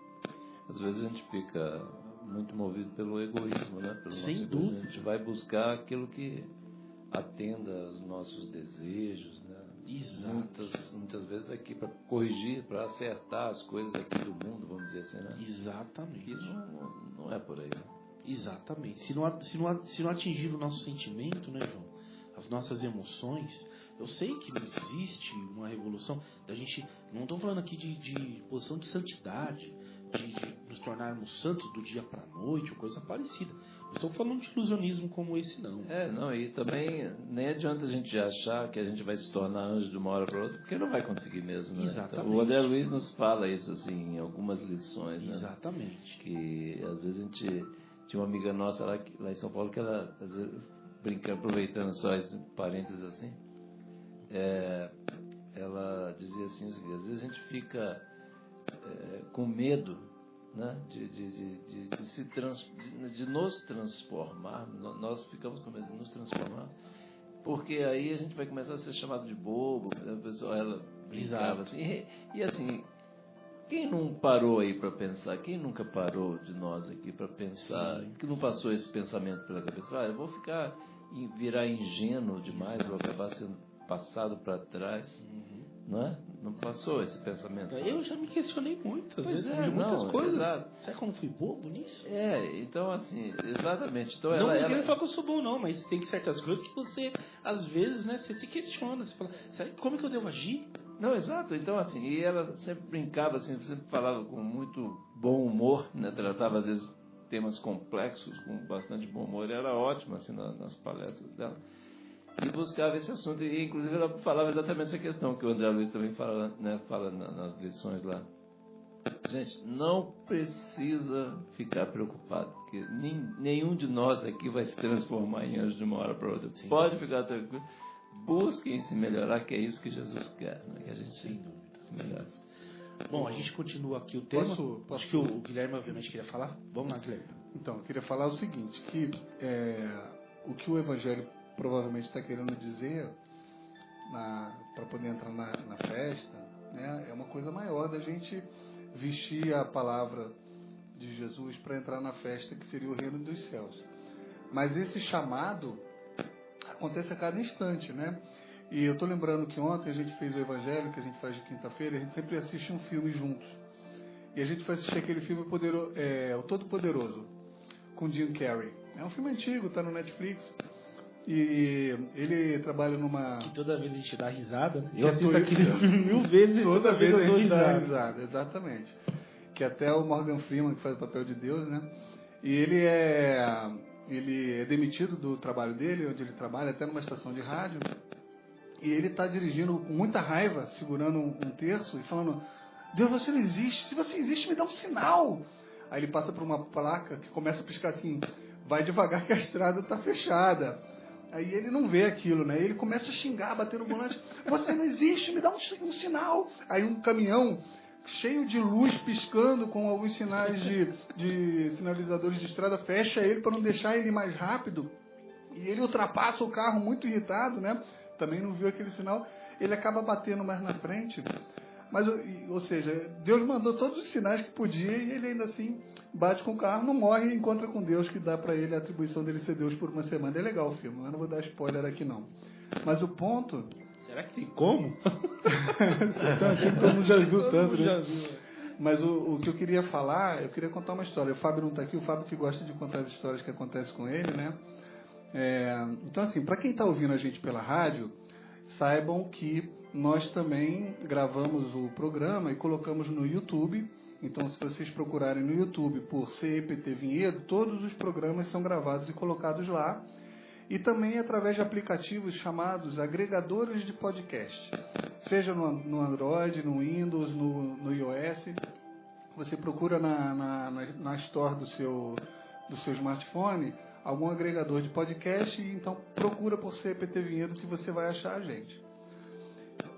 Às vezes a gente fica muito movido pelo egoísmo, né? Pelo Sem nosso dúvida. egoísmo. A gente vai buscar aquilo que atenda aos nossos desejos, né? Exato. Muitas vezes aqui para corrigir, para acertar as coisas aqui do mundo, vamos dizer assim, né? Exatamente. E não é por aí, né? Exatamente. Se não atingir o nosso sentimento, né, João? As nossas emoções, eu sei que não existe uma revolução da gente. Não estou falando aqui de posição de santidade, de nos tornarmos santos do dia para a noite ou coisa parecida. Não estou falando de ilusionismo como esse, não. Não, e também nem adianta a gente achar que a gente vai se tornar anjo de uma hora para outra, porque não vai conseguir mesmo, né? Exatamente. Então, o André Luiz nos fala isso assim em algumas lições, né? Exatamente. Que às vezes a gente tinha uma amiga nossa lá em São Paulo que ela, às vezes, brincando, aproveitando só esse parênteses assim, ela dizia assim, às vezes a gente fica com medo, né, de nos transformar, nós ficamos com medo de nos transformar, porque aí a gente vai começar a ser chamado de bobo, a pessoa, ela brincava assim, e assim, quem não parou aí para pensar, quem nunca parou de nós aqui para pensar, que não passou esse pensamento pela cabeça, eu vou virar ingênuo demais, vou acabar sendo passado para trás, não é? Não passou esse pensamento? Eu já me questionei muitas vezes, de muitas coisas. Exato. Será que eu não fui bobo nisso? Então assim, exatamente. Então, não quero falar que eu sou bom, não, mas tem certas coisas que você, às vezes, né, você se questiona, você fala, como é que eu devo agir? Não, exato. Então, assim, e ela sempre brincava, assim, sempre falava com muito bom humor, né? Tratava, às vezes, temas complexos com bastante bom humor. Era ótima, assim, nas palestras dela. E buscava esse assunto. E, inclusive, ela falava exatamente essa questão que o André Luiz também fala, né? Fala nas lições lá. Gente, não precisa ficar preocupado, porque nenhum de nós aqui vai se transformar em anjo de uma hora para outra. Sim. Pode ficar tranquilo. Busquem se melhorar, que é isso que Jesus quer, né? Que a gente sem dúvida, se melhore. Bom, a gente continua aqui o tema. Acho que o Guilherme obviamente queria falar. Vamos lá, Guilherme. Então, eu queria falar o seguinte, que o que o Evangelho provavelmente está querendo dizer para poder entrar na festa, né, é uma coisa maior da gente vestir a palavra de Jesus para entrar na festa que seria o reino dos céus. Mas esse chamado acontece a cada instante, né? E eu estou lembrando que ontem a gente fez o Evangelho, que a gente faz de quinta-feira, a gente sempre assiste um filme juntos. E a gente foi assistir aquele filme O Todo-Poderoso, com Jim Carrey. É um filme antigo, está no Netflix. E ele trabalha numa... Que toda vez a gente dá risada. Que Eu é assisto doido. aquele filme 1000 vezes e Toda vez eu a dou gente dá risada. risada, exatamente. Que até o Morgan Freeman, que faz o papel de Deus, né? E ele é demitido do trabalho dele, onde ele trabalha, até numa estação de rádio. E ele está dirigindo com muita raiva, segurando um terço e falando: Deus, você não existe. Se você existe, me dá um sinal. Aí ele passa por uma placa que começa a piscar assim: vai devagar que a estrada está fechada. Aí ele não vê aquilo, né? Ele começa a xingar, bater no volante: você não existe, me dá um sinal. Aí um caminhão cheio de luz piscando com alguns sinais de sinalizadores de estrada fecha ele para não deixar ele ir mais rápido. E ele ultrapassa o carro muito irritado, né? Também não viu aquele sinal. Ele acaba batendo mais na frente. Mas, ou seja, Deus mandou todos os sinais que podia e ele ainda assim bate com o carro, não morre e encontra com Deus, que dá para ele a atribuição dele ser Deus por uma semana. É legal o filme, mas não vou dar spoiler aqui não. Mas o ponto... Será que tem como? Todo mundo já viu Todo tanto, mundo né? já viu. Mas o que eu queria falar, eu queria contar uma história. O Fábio não está aqui, o Fábio que gosta de contar as histórias que acontecem com ele, né? Então, assim, para quem está ouvindo a gente pela rádio, saibam que nós também gravamos o programa e colocamos no YouTube. Então, se vocês procurarem no YouTube por CEPT Vinhedo, todos os programas são gravados e colocados lá. E também através de aplicativos chamados agregadores de podcast. Seja no Android, no Windows, no iOS. Você procura na Store do seu smartphone algum agregador de podcast e então procura por CEPT Vinhedo que você vai achar a gente.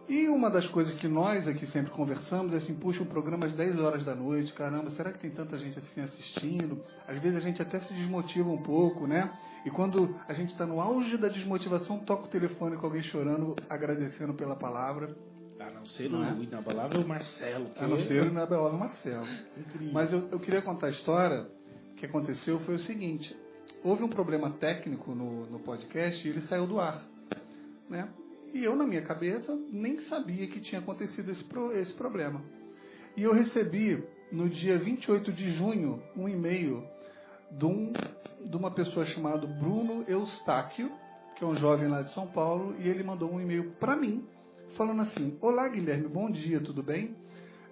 E uma das coisas que nós aqui sempre conversamos é assim: puxa, um programa às 10 horas da noite, caramba, será que tem tanta gente assim assistindo? Às vezes a gente até se desmotiva um pouco, né? E quando a gente está no auge da desmotivação, toca o telefone com alguém chorando, agradecendo pela palavra. A não ser o inabalável Marcelo. A não ser o inabalável Marcelo. Incrível. Mas eu queria contar a história. O que aconteceu foi o seguinte: houve um problema técnico no podcast e ele saiu do ar, né? E eu, na minha cabeça, nem sabia que tinha acontecido esse problema. E eu recebi, no dia 28 de junho, um e-mail de uma pessoa chamada Bruno Eustáquio, que é um jovem lá de São Paulo, e ele mandou um e-mail para mim, falando assim: olá, Guilherme, bom dia, tudo bem?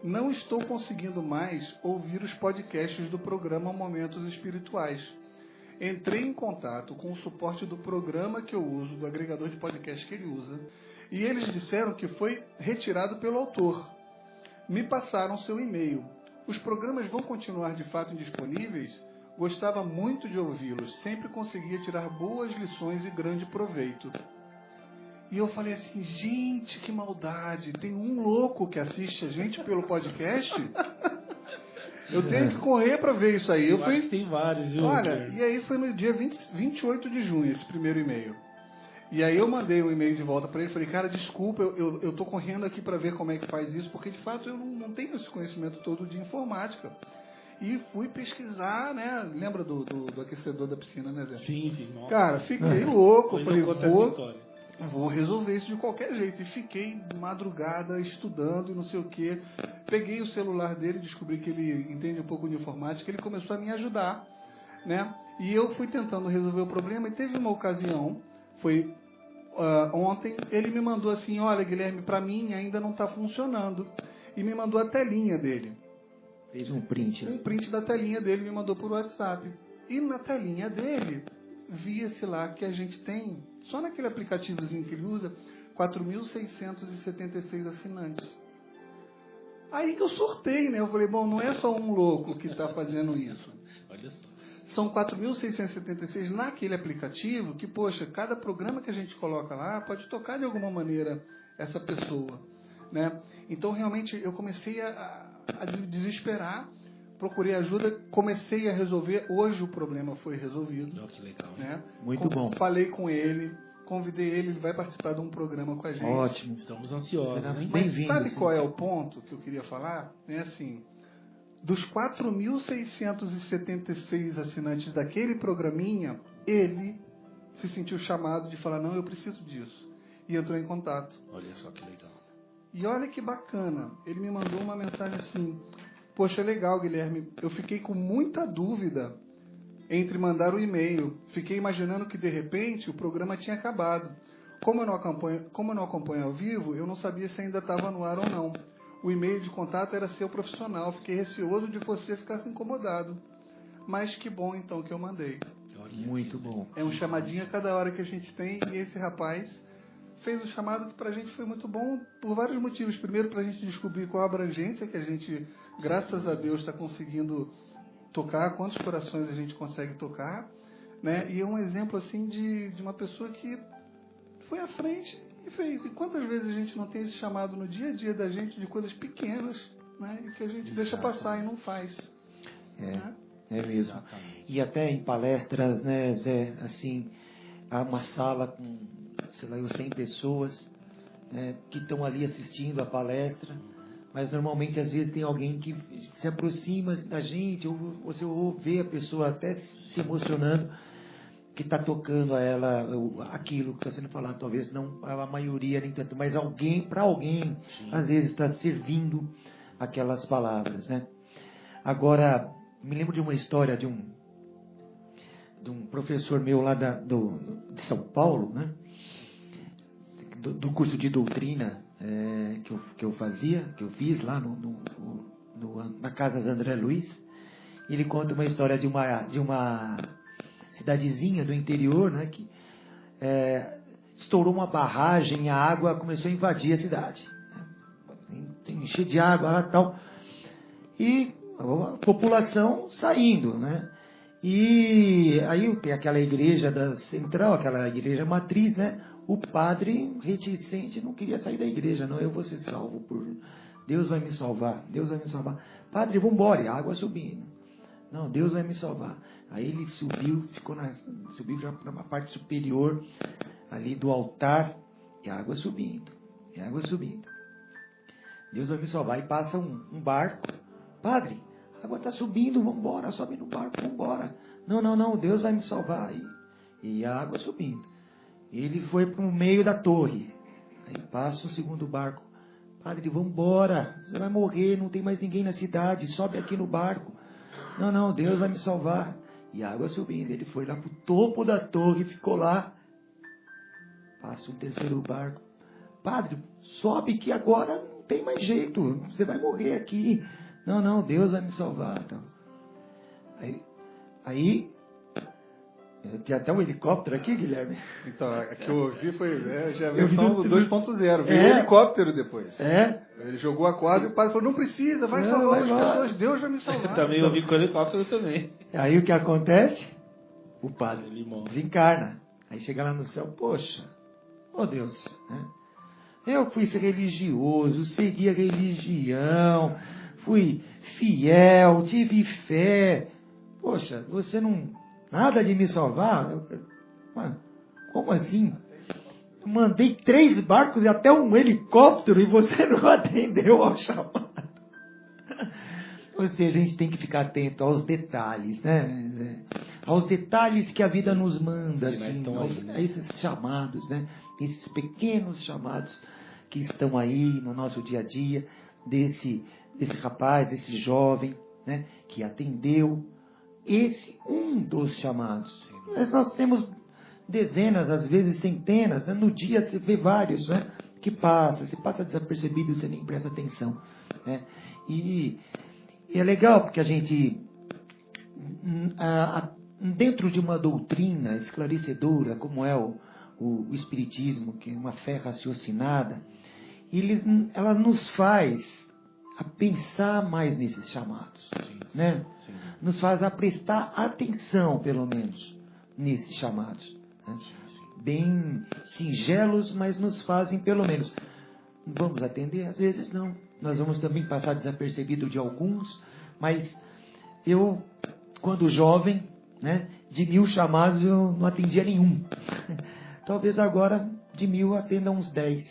Não estou conseguindo mais ouvir os podcasts do programa Momentos Espirituais. Entrei em contato com o suporte do programa que eu uso, do agregador de podcast que ele usa, e eles disseram que foi retirado pelo autor. Me passaram seu e-mail. Os programas vão continuar de fato indisponíveis? Gostava muito de ouvi-los, sempre conseguia tirar boas lições e grande proveito. E eu falei assim: gente, que maldade, tem um louco que assiste a gente pelo podcast? Eu tenho que correr para ver isso aí. Eu acho que tem vários, viu? Olha, e aí foi no dia 28 de junho esse primeiro e-mail. E aí eu mandei um e-mail de volta para ele, falei: cara, desculpa, eu tô correndo aqui para ver como é que faz isso, porque de fato eu não tenho esse conhecimento todo de informática. E fui pesquisar, né? Lembra do aquecedor da piscina, né, Zé? Sim, sim. Nossa. Cara, fiquei louco. Pois Falei, eu conto essa história. vou resolver isso de qualquer jeito. E fiquei madrugada estudando e não sei o quê. Peguei o celular dele, descobri que ele entende um pouco de informática, ele começou a me ajudar, né? E eu fui tentando resolver o problema, e teve uma ocasião, foi ontem, ele me mandou assim: olha, Guilherme, para mim ainda não está funcionando. E me mandou a telinha dele. Fez um print. Um print da telinha dele, me mandou por WhatsApp. E na telinha dele, via-se lá que a gente tem, só naquele aplicativozinho que ele usa, 4.676 assinantes. Aí que eu sortei, né? Eu falei: bom, não é só um louco que está fazendo isso. Olha só. São 4.676 naquele aplicativo que, poxa, cada programa que a gente coloca lá pode tocar de alguma maneira essa pessoa, né? Então, realmente, eu comecei a desesperar, procurei ajuda, comecei a resolver. Hoje o problema foi resolvido. Oh, que legal, né? Muito bom. Falei com ele, convidei ele vai participar de um programa com a gente. Ótimo. Estamos ansiosos, Será hein? bem-vindo. Sabe sim. qual é o ponto que eu queria falar? É assim, Dos 4.676 assinantes daquele programinha, ele se sentiu chamado de falar, não, eu preciso disso. E entrou em contato. Olha só que legal. E olha que bacana, ele me mandou uma mensagem assim, poxa, legal, Guilherme, eu fiquei com muita dúvida entre mandar o e-mail. Fiquei imaginando que, de repente, o programa tinha acabado. Como eu não acompanho ao vivo, eu não sabia se ainda estava no ar ou não. O e-mail de contato era seu profissional. Fiquei receoso de você ficar incomodado. Mas que bom, então, que eu mandei. Muito bom. É um chamadinho a cada hora que a gente tem. E esse rapaz fez o chamado que para a gente foi muito bom por vários motivos. Primeiro, para a gente descobrir qual a abrangência que a gente, graças a Deus, está conseguindo tocar, quantos corações a gente consegue tocar, né? E é um exemplo assim de uma pessoa que foi à frente e fez. E quantas vezes a gente não tem esse chamado no dia a dia da gente de coisas pequenas, né? E que a gente deixa passar e não faz. Né? É mesmo. Exatamente. E até em palestras, né, Zé, assim, há uma sala com, sei lá, 100 pessoas, né, que estão ali assistindo a palestra. Mas normalmente, às vezes, tem alguém que se aproxima da gente, ou você vê a pessoa até se emocionando, que está tocando a ela aquilo que está sendo falado. Talvez não a maioria, nem tanto, mas para alguém, sim, às vezes está servindo aquelas palavras, né? Agora, me lembro de uma história de um professor meu lá de São Paulo, né? Do curso de doutrina, que eu fiz lá na Casa André Luiz. Ele conta uma história de uma cidadezinha do interior, né, que estourou uma barragem, a água começou a invadir a cidade, né, encher de água lá e tal, e a população saindo, né? E aí tem aquela igreja da central, aquela igreja matriz, né? O padre, reticente, não queria sair da igreja. Não, eu vou ser salvo. Deus vai me salvar. Deus vai me salvar. Padre, vamos embora. E a água subindo. Não, Deus vai me salvar. Aí ele subiu, subiu já para uma parte superior ali do altar. E a água subindo. E a água subindo. Deus vai me salvar. E passa um barco. Padre, a água está subindo, vamos embora. Sobe no barco, vamos embora. Não, Deus vai me salvar. E a água subindo. Ele foi para o meio da torre. Aí passa o segundo barco. Padre, vamos embora. Você vai morrer, não tem mais ninguém na cidade. Sobe aqui no barco. Não, Deus vai me salvar. E a água subindo. Ele foi lá para o topo da torre, ficou lá. Passa o terceiro barco. Padre, sobe que agora não tem mais jeito. Você vai morrer aqui. Não, Deus vai me salvar. Então, aí tinha até um helicóptero aqui, Guilherme. Então, a que eu ouvi foi já a versão 2.0. Veio helicóptero depois. Ele jogou a corda e o padre falou, não precisa, vai salvar as pessoas, Deus vai me salvar. Também ouvi com helicóptero também. Aí o que acontece? O padre desencarna. Aí chega lá no céu, poxa, Deus, né? Eu fui ser religioso, segui a religião, fui fiel, tive fé. Poxa, você não... Nada de me salvar? Como assim? Eu mandei 3 barcos e até um helicóptero e você não atendeu ao chamado. Ou seja, a gente tem que ficar atento aos detalhes, né? Aos detalhes que a vida nos manda, assim, a esses chamados, né? Esses pequenos chamados que estão aí no nosso dia a dia, desse rapaz, desse jovem, né? Que atendeu. Esse um dos chamados. Mas nós temos dezenas, às vezes centenas, né? No dia você vê vários, né? Que você passa desapercebido, você nem presta atenção, né? E é legal porque a gente, dentro de uma doutrina esclarecedora, como é o Espiritismo, que é uma fé raciocinada, ela nos faz a pensar mais nesses chamados, né? Sim. Nos faz a prestar atenção, pelo menos, nesses chamados, né? Bem singelos, mas nos fazem, pelo menos, vamos atender? Às vezes não. Nós vamos também passar desapercebido de alguns, mas eu, quando jovem, né, de 1000 chamados eu não atendia nenhum. Talvez agora de 1000 atenda uns 10,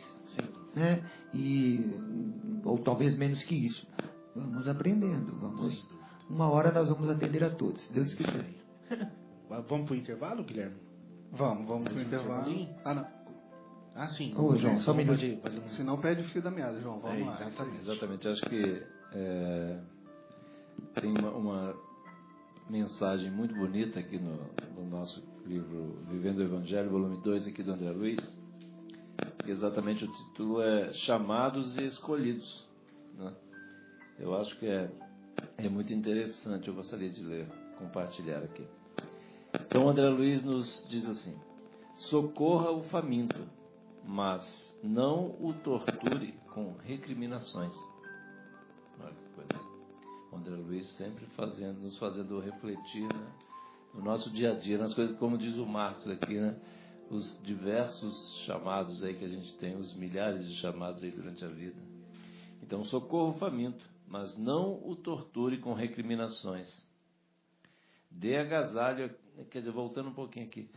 né? Ou talvez menos que isso. Vamos aprendendo. Uma hora nós vamos atender a todos, se Deus quiser. Vamos pro intervalo, Guilherme? Vamos pro intervalo. Ah, sim. Ô, João, só um minuto. Se não, pede o fio da meada, João. Vamos lá. Exatamente. Acho que tem uma mensagem muito bonita aqui no nosso livro Vivendo o Evangelho, volume 2, aqui do André Luiz. Exatamente, o título é Chamados e Escolhidos, né? Eu acho que é muito interessante, eu gostaria de ler, compartilhar aqui. Então, André Luiz nos diz assim: socorra o faminto, mas não o torture com recriminações. Olha que coisa. André Luiz sempre nos fazendo refletir, né, no nosso dia a dia, nas coisas, como diz o Marcos aqui, né, os diversos chamados aí que a gente tem, os milhares de chamados aí durante a vida. Então, socorra o faminto, mas não o torture com recriminações. Dê agasalho, quer dizer, voltando um pouquinho aqui,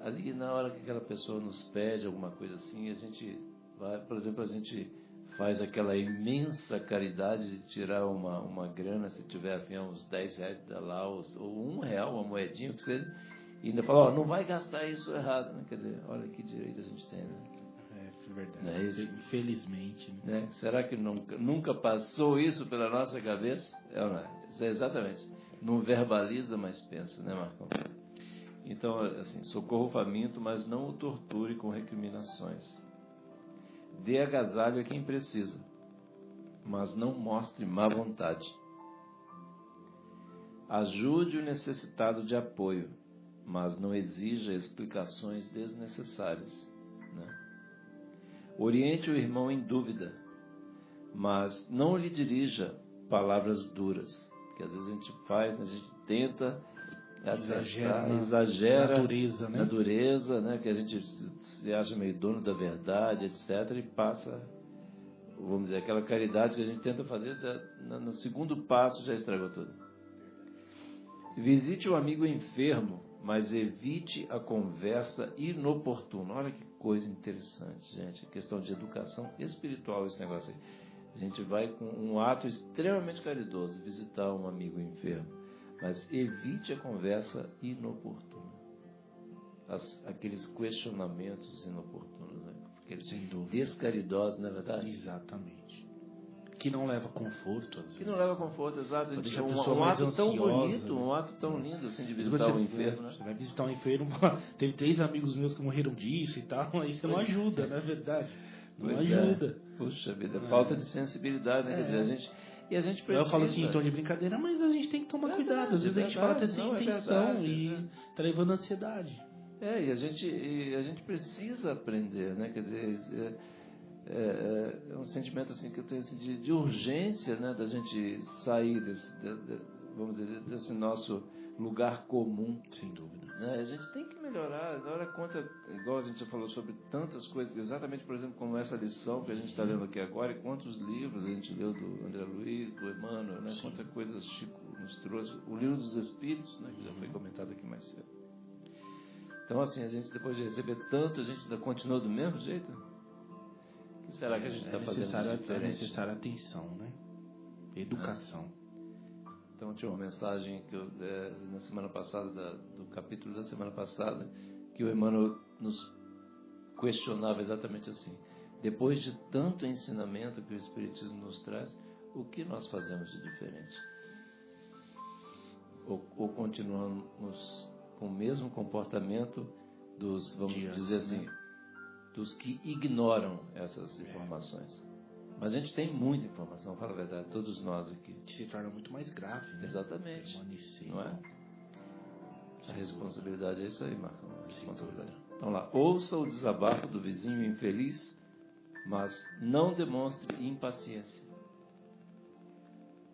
ali na hora que aquela pessoa nos pede alguma coisa assim, a gente vai, por exemplo, a gente faz aquela imensa caridade de tirar uma grana, se tiver afim, uns 10 reais da lá, ou R$1, uma moedinha, o que seja, e ainda fala, não vai gastar isso errado, né? Quer dizer, olha que direito a gente tem, né? É verdade. Não é isso? Infelizmente. Né? Será que nunca passou isso pela nossa cabeça? Não é? Isso é exatamente. Não verbaliza, mas pensa, né, Marcão? Então, assim, socorra o faminto, mas não o torture com recriminações. Dê agasalho a quem precisa, mas não mostre má vontade. Ajude o necessitado de apoio, mas não exija explicações desnecessárias, né? Oriente o irmão em dúvida, mas não lhe dirija palavras duras, porque às vezes a gente faz, a gente tenta exagera na dureza, né? Que a gente se acha meio dono da verdade, etc., e passa, vamos dizer, aquela caridade que a gente tenta fazer, no segundo passo já estragou tudo. Visite o amigo enfermo, mas evite a conversa inoportuna. Olha que coisa interessante, gente. A questão de educação espiritual, esse negócio aí. A gente vai com um ato extremamente caridoso visitar um amigo enfermo, mas evite a conversa inoportuna. Aqueles questionamentos inoportunos, né? Aqueles descaridosos, não é verdade? Exatamente. Que não leva conforto, às vezes. Que não leva conforto, exato. Deixa a pessoa mais ato ansiosa, tão bonito, né? Um ato tão lindo, assim, de visitar um enfermo, né? Você vai visitar um enfermo, teve 3 amigos meus que morreram disso e tal, aí você não ajuda, não é verdade? Não ajuda. Puxa vida, falta de sensibilidade, né? Quer dizer, a gente precisa... Eu falo assim, em tom de brincadeira, mas a gente tem que tomar cuidado. Às vezes a gente fala até sem intenção e tá levando ansiedade. E a gente precisa aprender, né? Quer dizer, é um sentimento assim que eu tenho assim, de urgência, né? Da gente sair vamos dizer, desse nosso lugar comum. Sem dúvida. Né? A gente tem que melhorar. Na hora conta, igual a gente já falou sobre tantas coisas, exatamente, por exemplo, como essa lição que a gente está lendo aqui agora, e quantos livros a gente leu do André Luiz, do Emmanuel, né? Quantas coisas Chico nos trouxe. O Livro dos Espíritos, né? Que já foi comentado aqui mais cedo. Então, assim, a gente, depois de receber tanto, a gente ainda continua do mesmo jeito? O que será que a gente está fazendo de diferente? É necessária atenção, né? Educação. Então, tinha uma mensagem que eu, na semana passada, do capítulo da semana passada, que o Emmanuel nos questionava exatamente assim. Depois de tanto ensinamento que o Espiritismo nos traz, o que nós fazemos de diferente? Ou continuamos com o mesmo comportamento dos, vamos dizer assim, dos que ignoram essas informações? Mas a gente tem muita informação, fala a verdade, todos nós aqui. Que se torna muito mais grave, né? Exatamente. Não é? A responsabilidade é isso aí, Marcão. A responsabilidade. Então lá, ouça o desabafo do vizinho infeliz, mas não demonstre impaciência.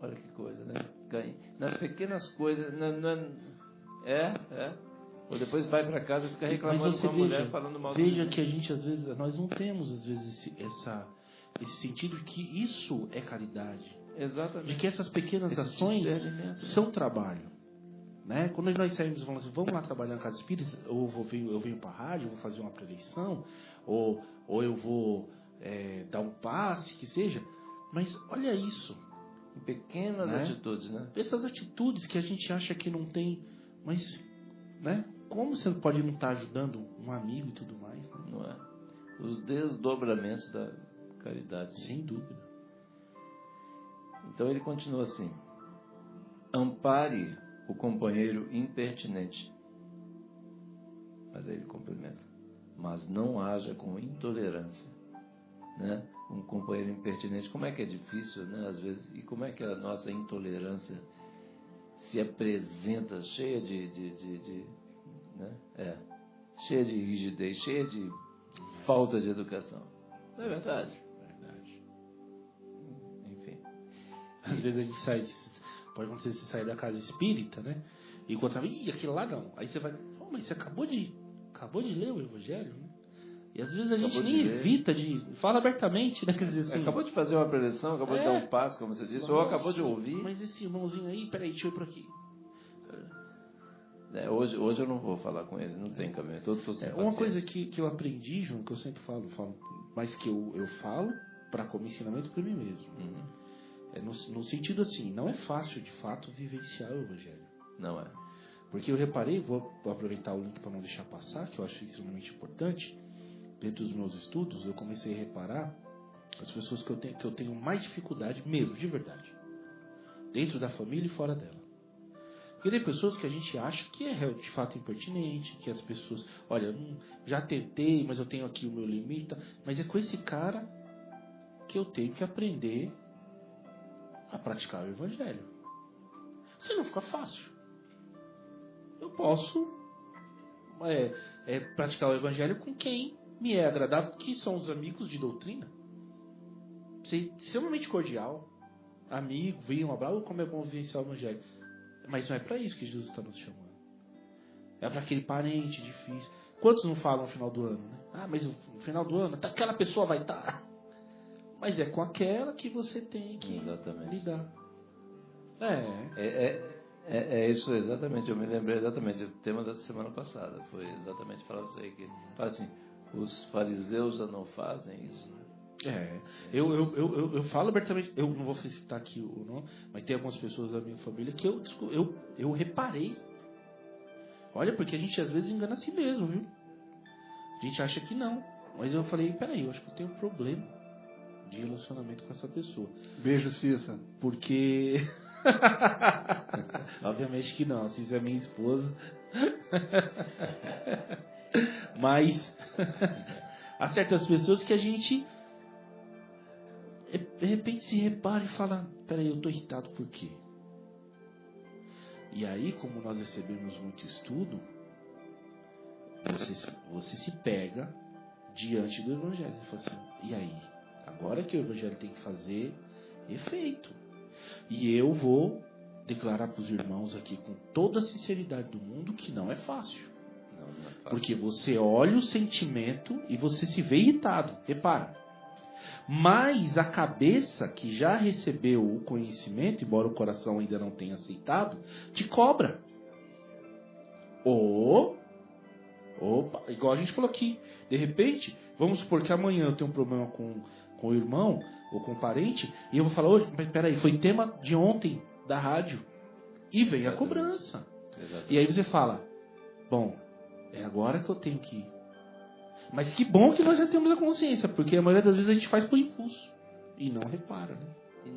Olha que coisa, né? Nas pequenas coisas, ou depois vai para casa e fica reclamando com a mulher, falando mal do Veja que a gente, às vezes, nós não temos, às vezes, esse sentido de que isso é caridade. Exatamente. De que essas pequenas ações são trabalho. Né? Quando nós saímos e falamos assim, vamos lá trabalhar na casa espírita, ou eu venho para a rádio, eu vou fazer uma preleição, ou eu vou dar um passe, que seja. Mas olha isso. Em pequenas né? atitudes, né? Essas atitudes que a gente acha que não tem, mas, né? Como você pode não estar ajudando um amigo e tudo mais, né? Não é? Os desdobramentos da caridade. Sem dúvida. Então ele continua assim: ampare o companheiro impertinente. Mas aí ele complementa: mas não haja com intolerância, né? Um companheiro impertinente, como é que é difícil, né? Às vezes, e como é que a nossa intolerância se apresenta cheia né? Cheia de rigidez, cheia de falta de educação. Não é verdade? Verdade. Enfim. Às vezes a gente sai, pode acontecer você sair da casa espírita, né? E encontrar, aquilo lá não. Aí você vai, mas você acabou de ler o Evangelho, né? E às vezes a gente nem evita de... Fala abertamente, né? Quer dizer assim... Acabou de fazer uma preleção, acabou de dar um passo, como você disse, ou acabou de ouvir. Mas esse irmãozinho aí, peraí, deixa eu ir por aqui. Hoje eu não vou falar com ele, não tem cabimento. Todo uma coisa que eu aprendi, João, que eu sempre falo, mas que eu falo como ensinamento para mim mesmo. Uhum. É no sentido assim, não é fácil de fato vivenciar o Evangelho. Não é. Porque eu reparei, vou aproveitar o link para não deixar passar, que eu acho extremamente importante. Dentro dos meus estudos, eu comecei a reparar as pessoas que eu tenho mais dificuldade mesmo, de verdade. Dentro da família e fora dela. Porque tem pessoas que a gente acha que é de fato impertinente, que as pessoas, olha, já tentei, mas eu tenho aqui o meu limite. Mas é com esse cara que eu tenho que aprender a praticar o Evangelho. Senão fica fácil. Eu posso praticar o Evangelho com quem me é agradável, que são os amigos de doutrina. Ser extremamente cordial, amigo, vir um abraço, como é bom vivenciar o Evangelho. Mas não é para isso que Jesus está nos chamando. É para aquele parente difícil. Quantos não falam no final do ano, né? Ah, mas no final do ano, aquela pessoa vai estar. Mas é com aquela que você tem que lidar. É isso exatamente. Eu me lembrei exatamente do tema da semana passada. Foi exatamente falar isso aí. Fala assim, os fariseus já não fazem isso. Eu falo abertamente, eu não vou citar aqui o nome, mas tem algumas pessoas da minha família que eu reparei. Olha, porque a gente às vezes engana a si mesmo, viu? A gente acha que não. Mas eu falei, peraí, eu acho que eu tenho um problema de relacionamento com essa pessoa. Beijo, Cissa. Porque... Obviamente que não, Cissa é minha esposa. Mas há certas pessoas que a gente de repente se repara e fala, peraí, eu estou irritado por quê? E aí, como nós recebemos muito estudo, você se pega diante do Evangelho. Você fala assim, e aí? Agora que o Evangelho tem que fazer efeito. E eu vou declarar para os irmãos aqui com toda a sinceridade do mundo que não é fácil. Não é fácil. Porque você olha o sentimento e você se vê irritado. Repara. Mas a cabeça que já recebeu o conhecimento, embora o coração ainda não tenha aceitado, te cobra. Opa, igual a gente falou aqui. De repente, vamos supor que amanhã eu tenho um problema com o irmão ou com o parente, e eu vou falar, hoje, mas peraí, foi tema de ontem da rádio. E vem a cobrança. Exatamente. E aí você fala, bom, é agora que eu tenho que ir. Mas que bom que nós já temos a consciência, porque a maioria das vezes a gente faz por impulso. E não repara, né? E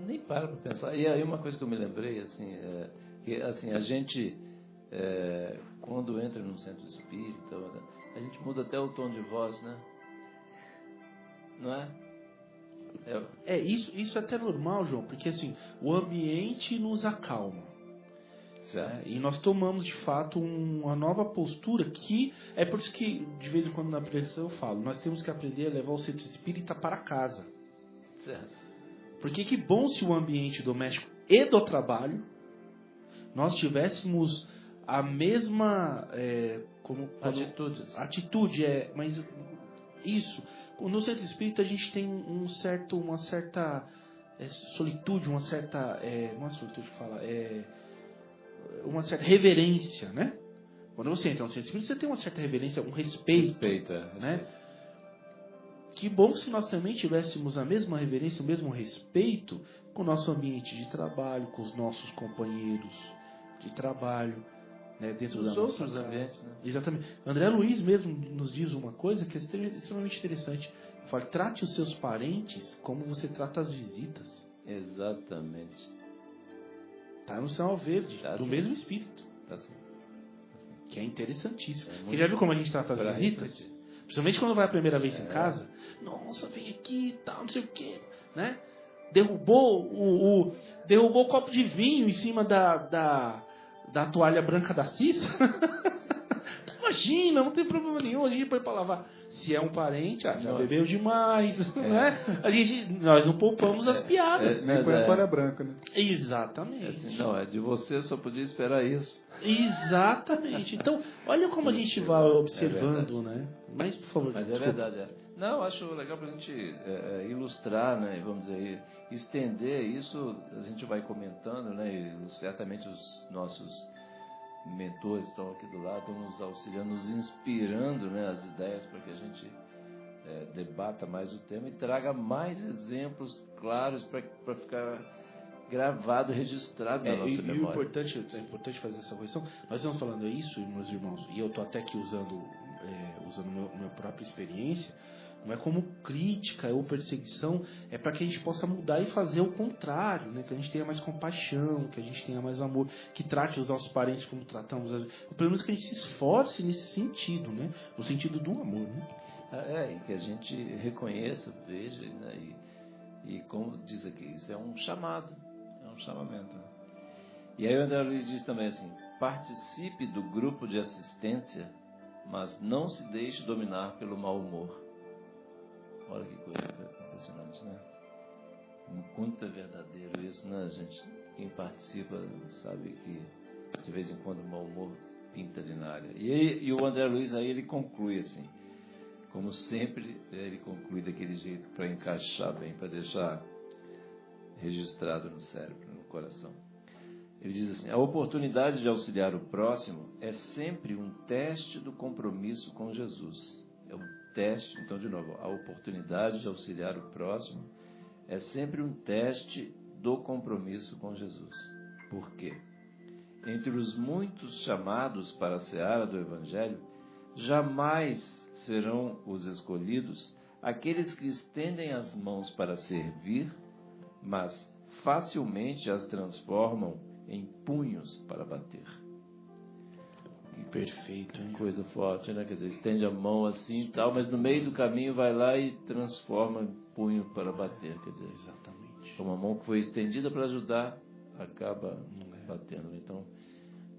nem para pensar. E aí uma coisa que eu me lembrei, assim, que assim, a gente, quando entra num centro espírita, a gente muda até o tom de voz, né? Não é? Isso é até normal, João, porque assim, o ambiente nos acalma. E nós tomamos de fato uma nova postura que é por isso que de vez em quando na preleção eu falo, nós temos que aprender a levar o centro espírita para casa. Certo. Porque que bom se o ambiente doméstico e do trabalho nós tivéssemos a mesma atitude, mas isso, no centro espírita a gente tem uma certa solitude, uma certa não é solitude que fala, uma certa reverência, né? Quando você entra no centro espírita, você tem uma certa reverência, um respeito, né? Que bom se nós também tivéssemos a mesma reverência, o mesmo respeito com o nosso ambiente de trabalho, com os nossos companheiros de trabalho, né, dentro da nossa outros casa. ambientes, né? Exatamente. André Luiz mesmo nos diz uma coisa que é extremamente interessante. Fala, trate os seus parentes como você trata as visitas. Exatamente. Tá no sinal verde, Tá do sim. mesmo espírito. Tá certo. Que é interessantíssimo. É Você já viu como a gente trata pra as visitas? refletir. Principalmente quando vai a primeira vez em casa. Nossa, vem aqui e tal, não sei o quê. Né? Derrubou derrubou o copo de vinho em cima da toalha branca da Cissa. Imagina, não tem problema nenhum, a gente põe pra lavar. Se é um parente, já bebeu demais, né? Nós não poupamos as piadas. Nem põe a toalha branca, né? Exatamente. Assim, não, de você só podia esperar isso. Exatamente. Então, olha como a gente vai observando, né? Mas, por favor, Mas desculpa. é verdade, Não, acho legal para a gente ilustrar, né? Vamos dizer, estender isso, a gente vai comentando, né? E certamente os nossos mentores estão aqui do lado, estão nos auxiliando, nos inspirando, né? As ideias para que a gente debata mais o tema e traga mais exemplos claros para ficar gravado, registrado na nossa memória. É importante fazer essa correção. Nós estamos falando isso, meus irmãos, e eu estou até aqui usando minha própria experiência. Não é como crítica ou perseguição, é para que a gente possa mudar e fazer o contrário, né? Que a gente tenha mais compaixão, que a gente tenha mais amor, que trate os nossos parentes como tratamos. Pelo menos que a gente se esforce nesse sentido, né? No sentido do amor, né? E que a gente reconheça, veja, né? E como diz aqui, isso é um chamado, é um chamamento. Né? E aí o André Luiz diz também assim: participe do grupo de assistência, mas não se deixe dominar pelo mau humor. Olha que coisa impressionante, né? Muito verdadeiro isso, né, gente? Quem participa sabe que de vez em quando o mau humor pinta ali na área. E o André Luiz aí ele conclui assim, como sempre, ele conclui daquele jeito para encaixar bem, para deixar registrado no cérebro, no coração. Ele diz assim: a oportunidade de auxiliar o próximo é sempre um teste do compromisso com Jesus. É um teste, então de novo, a oportunidade de auxiliar o próximo é sempre um teste do compromisso com Jesus. Por quê? Entre os muitos chamados para a seara do Evangelho, jamais serão os escolhidos aqueles que estendem as mãos para servir, mas facilmente as transformam em punhos para bater. Perfeito, hein? Coisa forte, né? Quer dizer, estende a mão assim e tal, mas no meio do caminho vai lá e transforma em punho para bater. Quer dizer, exatamente. Uma mão que foi estendida para ajudar, acaba batendo. Então,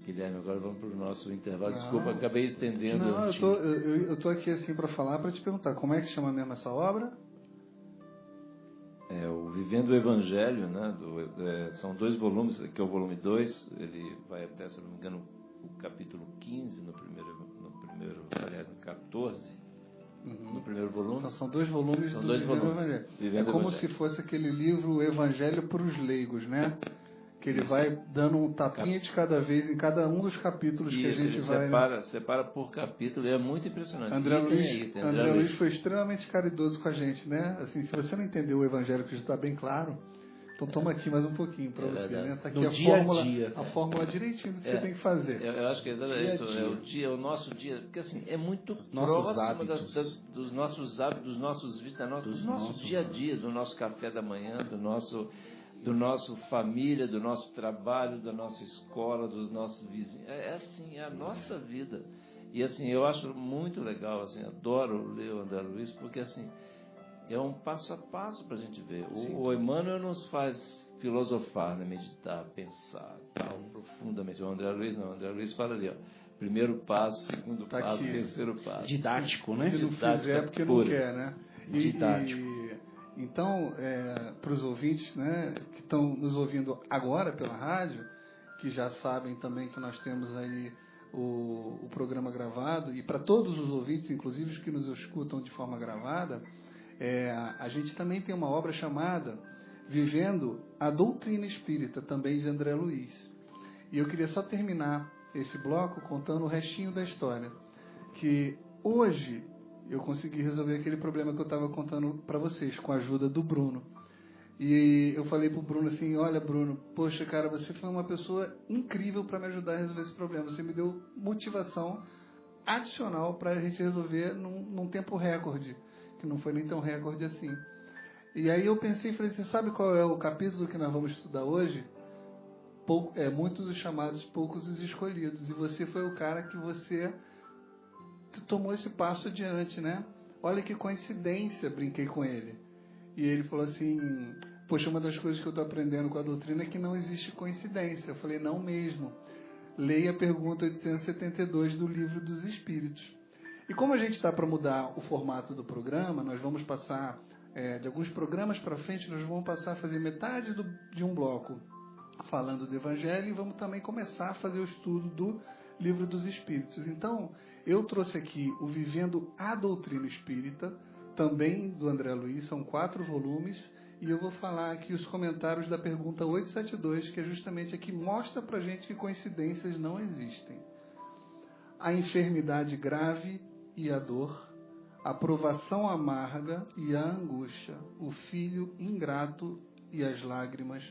Guilherme, agora vamos para o nosso intervalo. Desculpa, acabei estendendo. Não, eu tô aqui assim para falar, para te perguntar, como é que chama mesmo essa obra? O Vivendo o Evangelho, né? São 2 volumes, aqui é o volume 2, ele vai até, se não me engano, o capítulo 15, no primeiro, 14, no primeiro volume. Então são 2 volumes do Vivendo o Evangelho. É como se fosse aquele livro O Evangelho para os Leigos, né? Que ele vai dando um tapinha de cada vez em cada um dos capítulos que a gente ele vai... separa por capítulo, e é muito impressionante. André Luiz foi extremamente caridoso com a gente, né? Assim, se você não entendeu o Evangelho, que já está bem claro, então toma aqui mais um pouquinho para você, né? Tá aqui a fórmula direitinho do que você tem que fazer. Eu acho que é isso, o nosso dia, porque assim, é muito próximo dos nossos hábitos, dos nossos vícios, do nosso dia a dia, do nosso café da manhã, do nosso família, do nosso trabalho, da nossa escola, dos nossos vizinhos. É assim, é a nossa vida. E assim, eu acho muito legal, assim, adoro ler o André Luiz, porque assim, é um passo a passo para a gente ver. O Emmanuel nos faz filosofar, né? Meditar, pensar, tal, profundamente. O André Luiz não. O André Luiz fala ali, ó, primeiro passo, segundo passo, terceiro passo. Didático, né? Se não fizer porque não quer, né? Didático. Então, para os ouvintes, né, que estão nos ouvindo agora pela rádio, que já sabem também que nós temos aí o programa gravado, e para todos os ouvintes, inclusive os que nos escutam de forma gravada, a gente também tem uma obra chamada Vivendo a Doutrina Espírita, também de André Luiz. E eu queria só terminar esse bloco contando o restinho da história. Que hoje eu consegui resolver aquele problema que eu estava contando para vocês, com a ajuda do Bruno. E eu falei pro Bruno assim, olha Bruno, poxa cara, você foi uma pessoa incrível para me ajudar a resolver esse problema. Você me deu motivação adicional para a gente resolver num tempo recorde, que não foi nem tão recorde assim. E aí eu pensei e falei assim, sabe qual é o capítulo que nós vamos estudar hoje? Muitos os chamados, poucos os escolhidos. E você foi o cara que você tomou esse passo adiante, né? Olha que coincidência, brinquei com ele. E ele falou assim, poxa, uma das coisas que eu estou aprendendo com a doutrina é que não existe coincidência. Eu falei, não mesmo. Leia a pergunta 872 do Livro dos Espíritos. E como a gente está para mudar o formato do programa, nós vamos passar, de alguns programas para frente, nós vamos passar a fazer metade de um bloco falando do Evangelho e vamos também começar a fazer o estudo do Livro dos Espíritos. Então, eu trouxe aqui o Vivendo a Doutrina Espírita, também do André Luiz, são 4 volumes, e eu vou falar aqui os comentários da pergunta 872, que é justamente a que mostra pra gente que coincidências não existem. A enfermidade grave e a dor, a provação amarga e a angústia, o filho ingrato e as lágrimas,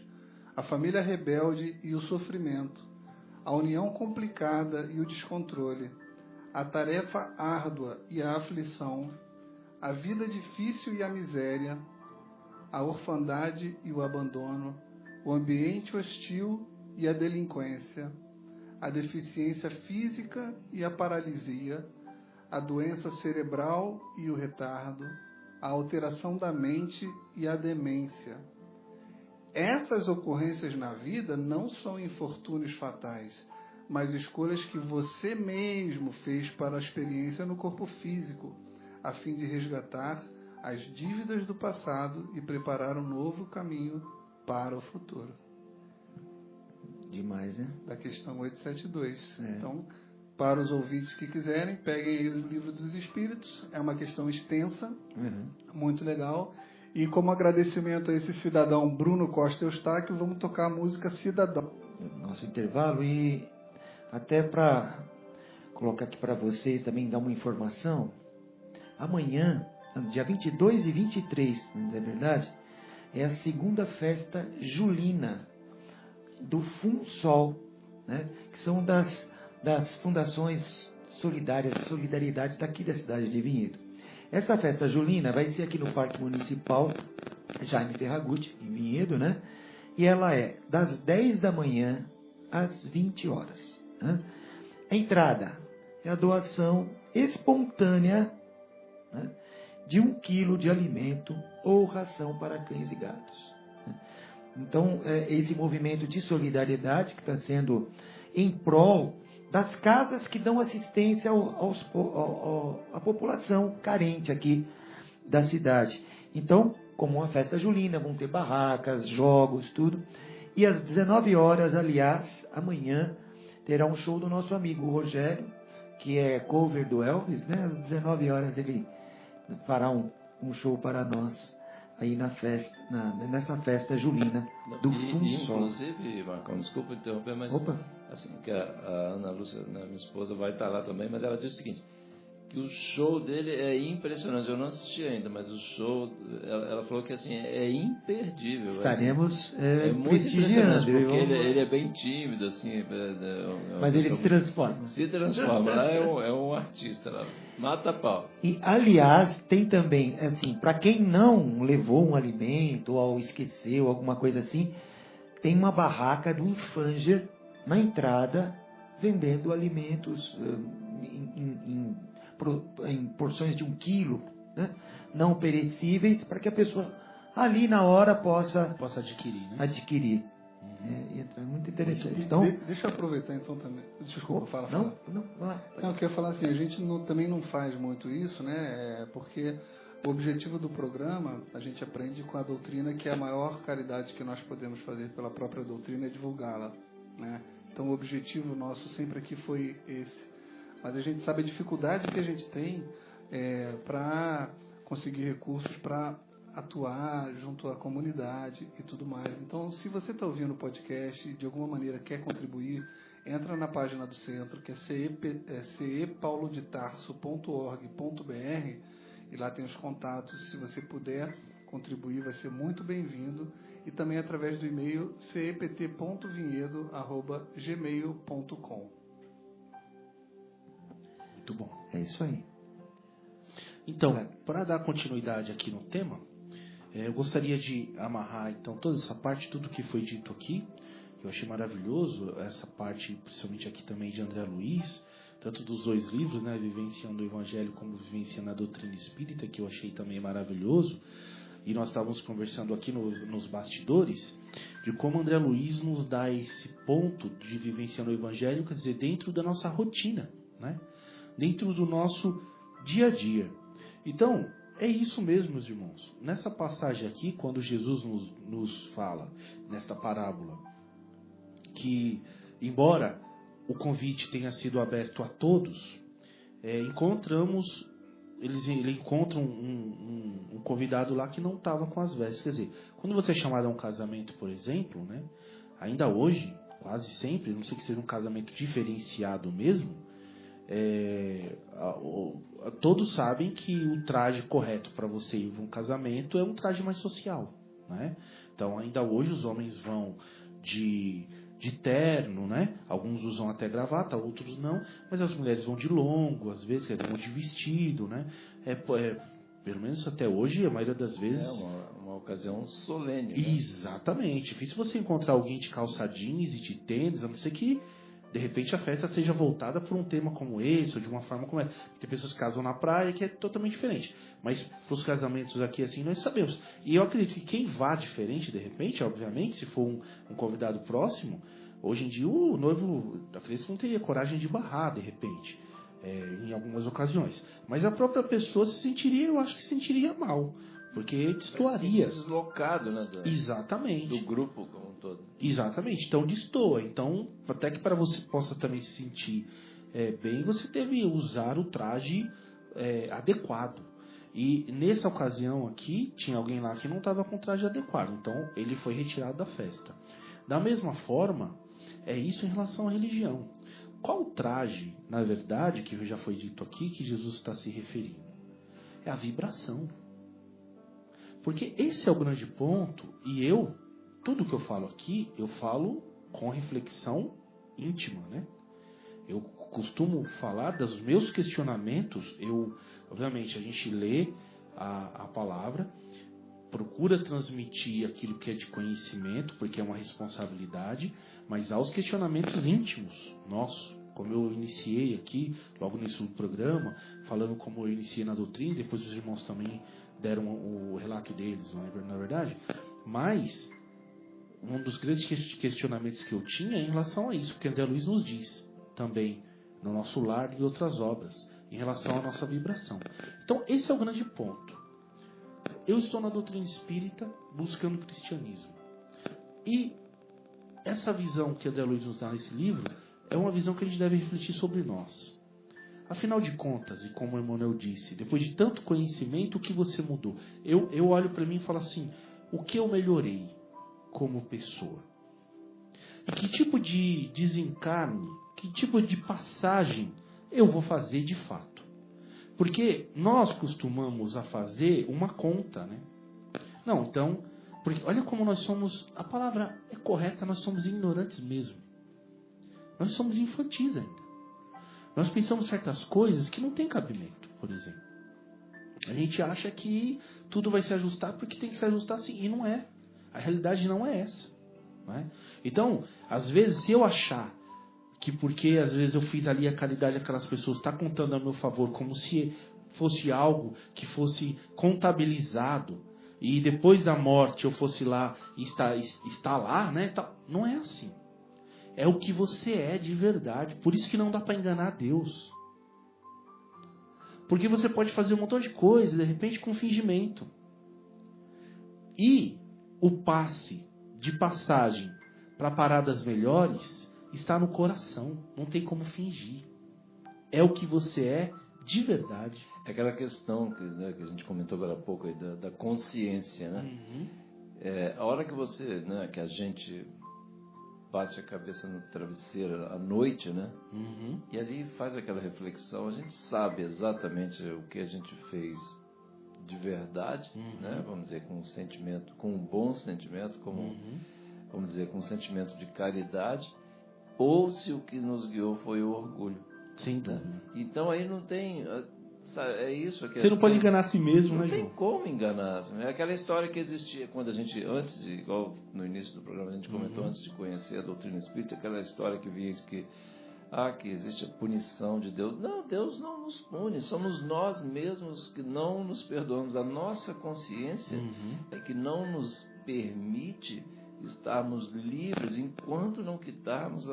a família rebelde e o sofrimento, a união complicada e o descontrole, a tarefa árdua e a aflição, a vida difícil e a miséria, a orfandade e o abandono, o ambiente hostil e a delinquência, a deficiência física e a paralisia, a doença cerebral e o retardo, a alteração da mente e a demência. Essas ocorrências na vida não são infortúnios fatais, mas escolhas que você mesmo fez para a experiência no corpo físico, a fim de resgatar as dívidas do passado e preparar um novo caminho para o futuro. Demais, né? Da questão 872. Então, para os ouvintes que quiserem, peguem aí o Livro dos Espíritos. É uma questão extensa, muito legal. E como agradecimento a esse cidadão Bruno Costa Eustáquio, vamos tocar a música Cidadão. Nosso intervalo, e até para colocar aqui para vocês também, dar uma informação. Amanhã, dia 22 e 23, não é verdade? É a segunda festa julina do FUNSOL, né? Que são das fundações solidariedade daqui da cidade de Vinhedo. Essa festa julina vai ser aqui no Parque Municipal Jaime Ferragutti, em Vinhedo, né? E ela é das 10 da manhã às 20 horas. Né? A entrada é a doação espontânea, né, de 1 quilo de alimento ou ração para cães e gatos. Então, esse movimento de solidariedade que está sendo em prol das casas que dão assistência à população carente aqui da cidade. Então, como uma festa julina, vão ter barracas, jogos, tudo. E às 19 horas, aliás, amanhã, terá um show do nosso amigo Rogério, que é cover do Elvis, né? Às 19 horas ele fará um show para nós aí nessa festa julina do FUNSOL. Inclusive, Marcão, desculpa interromper, mas assim, que a Ana Lúcia, minha esposa, vai estar lá também, mas ela disse o seguinte, que o show dele é impressionante. Eu não assisti ainda, mas o show, ela falou que assim, é imperdível. Estaremos assim, é muito impressionante, porque ele é bem tímido, assim. Mas ele se transforma. Se transforma, lá é um artista lá. Mata pau. E, aliás, tem também, assim, para quem não levou um alimento ou esqueceu, alguma coisa assim, tem uma barraca do Infanger na entrada, vendendo alimentos em porções de 1 quilo, né, não perecíveis, para que a pessoa ali na hora possa adquirir, né? Adquirir. É muito interessante. Então, deixa eu aproveitar então também. Desculpa, fala. Não, vai lá. Não, eu queria falar assim, a gente também não faz muito isso, né? Porque o objetivo do programa, a gente aprende com a doutrina que a maior caridade que nós podemos fazer pela própria doutrina é divulgá-la, né? Então o objetivo nosso sempre aqui foi esse. Mas a gente sabe a dificuldade que a gente tem para conseguir recursos para atuar junto à comunidade e tudo mais. Então, se você está ouvindo o podcast e de alguma maneira quer contribuir, entra na página do centro, que é cepaulodetarso.org.br, e lá tem os contatos. Se você puder contribuir, vai ser muito bem-vindo. E também através do e-mail cept.vinhedo@gmail.com. Muito bom. É isso aí. Então, para dar continuidade aqui no tema, eu gostaria de amarrar então toda essa parte, tudo que foi dito aqui, que eu achei maravilhoso, essa parte, principalmente aqui também de André Luiz, tanto dos dois livros, né, Vivenciando o Evangelho como Vivenciando a Doutrina Espírita, que eu achei também maravilhoso. E nós estávamos conversando aqui nos bastidores de como André Luiz nos dá esse ponto de vivenciando o Evangelho, quer dizer, dentro da nossa rotina, né? Dentro do nosso dia a dia. Então, é isso mesmo, meus irmãos. Nessa passagem aqui, quando Jesus nos fala, nesta parábola, que embora o convite tenha sido aberto a todos, eles encontram um convidado lá que não estava com as vestes. Quer dizer, quando você é chamado a um casamento, por exemplo, né, ainda hoje, quase sempre, não sei que seja um casamento diferenciado mesmo, todos sabem que o traje correto para você ir para um casamento é um traje mais social, né? Então, ainda hoje os homens vão de terno, né? Alguns usam até gravata, outros não, mas as mulheres vão de longo, às vezes vão de vestido, né? Pelo menos até hoje, a maioria das vezes... É uma ocasião solene, né? Exatamente. Difícil você encontrar alguém de calça jeans e de tênis, a não ser que de repente a festa seja voltada por um tema como esse, ou de uma forma como essa. Tem pessoas que casam na praia, que é totalmente diferente. Mas para os casamentos aqui, assim, nós sabemos. E eu acredito que quem vá diferente, de repente, obviamente, se for um convidado próximo, hoje em dia o noivo, acredito que não teria coragem de barrar, de repente, em algumas ocasiões. Mas a própria pessoa se sentiria, eu acho que se sentiria mal. Porque destoaria. Deslocado, né? Exatamente. Do grupo como um todo. Exatamente. Então destoa. Então, até que para você possa também se sentir bem, você deve usar o traje adequado. E nessa ocasião aqui, tinha alguém lá que não estava com o traje adequado. Então, ele foi retirado da festa. Da mesma forma, é isso em relação à religião. Qual o traje, na verdade, que já foi dito aqui, que Jesus está se referindo? É a vibração. Porque esse é o grande ponto, e tudo que eu falo aqui, eu falo com reflexão íntima, né? Eu costumo falar dos meus questionamentos, obviamente, a gente lê a palavra, procura transmitir aquilo que é de conhecimento, porque é uma responsabilidade, mas há os questionamentos íntimos nossos, como eu iniciei aqui, logo no início do programa, falando como eu iniciei na doutrina, depois os irmãos também deram o relato deles, não é verdade? Mas um dos grandes questionamentos que eu tinha é em relação a isso, porque André Luiz nos diz também, no nosso lar e outras obras, em relação à nossa vibração. Então, esse é o grande ponto. Eu estou na doutrina espírita buscando o cristianismo. E essa visão que André Luiz nos dá nesse livro é uma visão que a gente deve refletir sobre nós. Afinal de contas, e como o Emmanuel disse, depois de tanto conhecimento, o que você mudou? Eu olho para mim e falo assim, o que eu melhorei como pessoa? E que tipo de desencarne, que tipo de passagem eu vou fazer de fato? Porque nós costumamos a fazer uma conta, né? Não, então, porque olha como nós somos, a palavra é correta, nós somos ignorantes mesmo. Nós somos infantis ainda. Nós pensamos certas coisas que não tem cabimento, por exemplo. A gente acha que tudo vai se ajustar porque tem que se ajustar assim, e não é. A realidade não é essa. Não é? Então, às vezes, se eu achar que porque às vezes eu fiz ali a caridade daquelas pessoas, está contando a meu favor, como se fosse algo que fosse contabilizado, e depois da morte eu fosse lá e está lá, né? Não é assim. É o que você é de verdade. Por isso que não dá para enganar Deus. Porque você pode fazer um montão de coisa, de repente, com fingimento. E o passe de passagem para paradas melhores está no coração. Não tem como fingir. É o que você é de verdade. É aquela questão que a gente comentou agora há pouco aí, da consciência, né? Uhum. A hora que você, que a gente bate a cabeça no travesseiro à noite, né? Uhum. E ali faz aquela reflexão, a gente sabe exatamente o que a gente fez de verdade, né? Vamos dizer, com um sentimento, com um bom sentimento, como, vamos dizer, com um sentimento de caridade, ou se o que nos guiou foi o orgulho. Sem Né? dúvida. Então aí não tem... É isso que Você não pode enganar a si mesmo, não né, tem João? como enganar. É aquela história que existia quando a gente, antes de, igual no início do programa a gente comentou, antes de conhecer a doutrina espírita, aquela história que vinha de que existe a punição de Deus. Não, Deus não nos pune, somos nós mesmos que não nos perdoamos. A nossa consciência é que não nos permite estarmos livres enquanto não quitarmos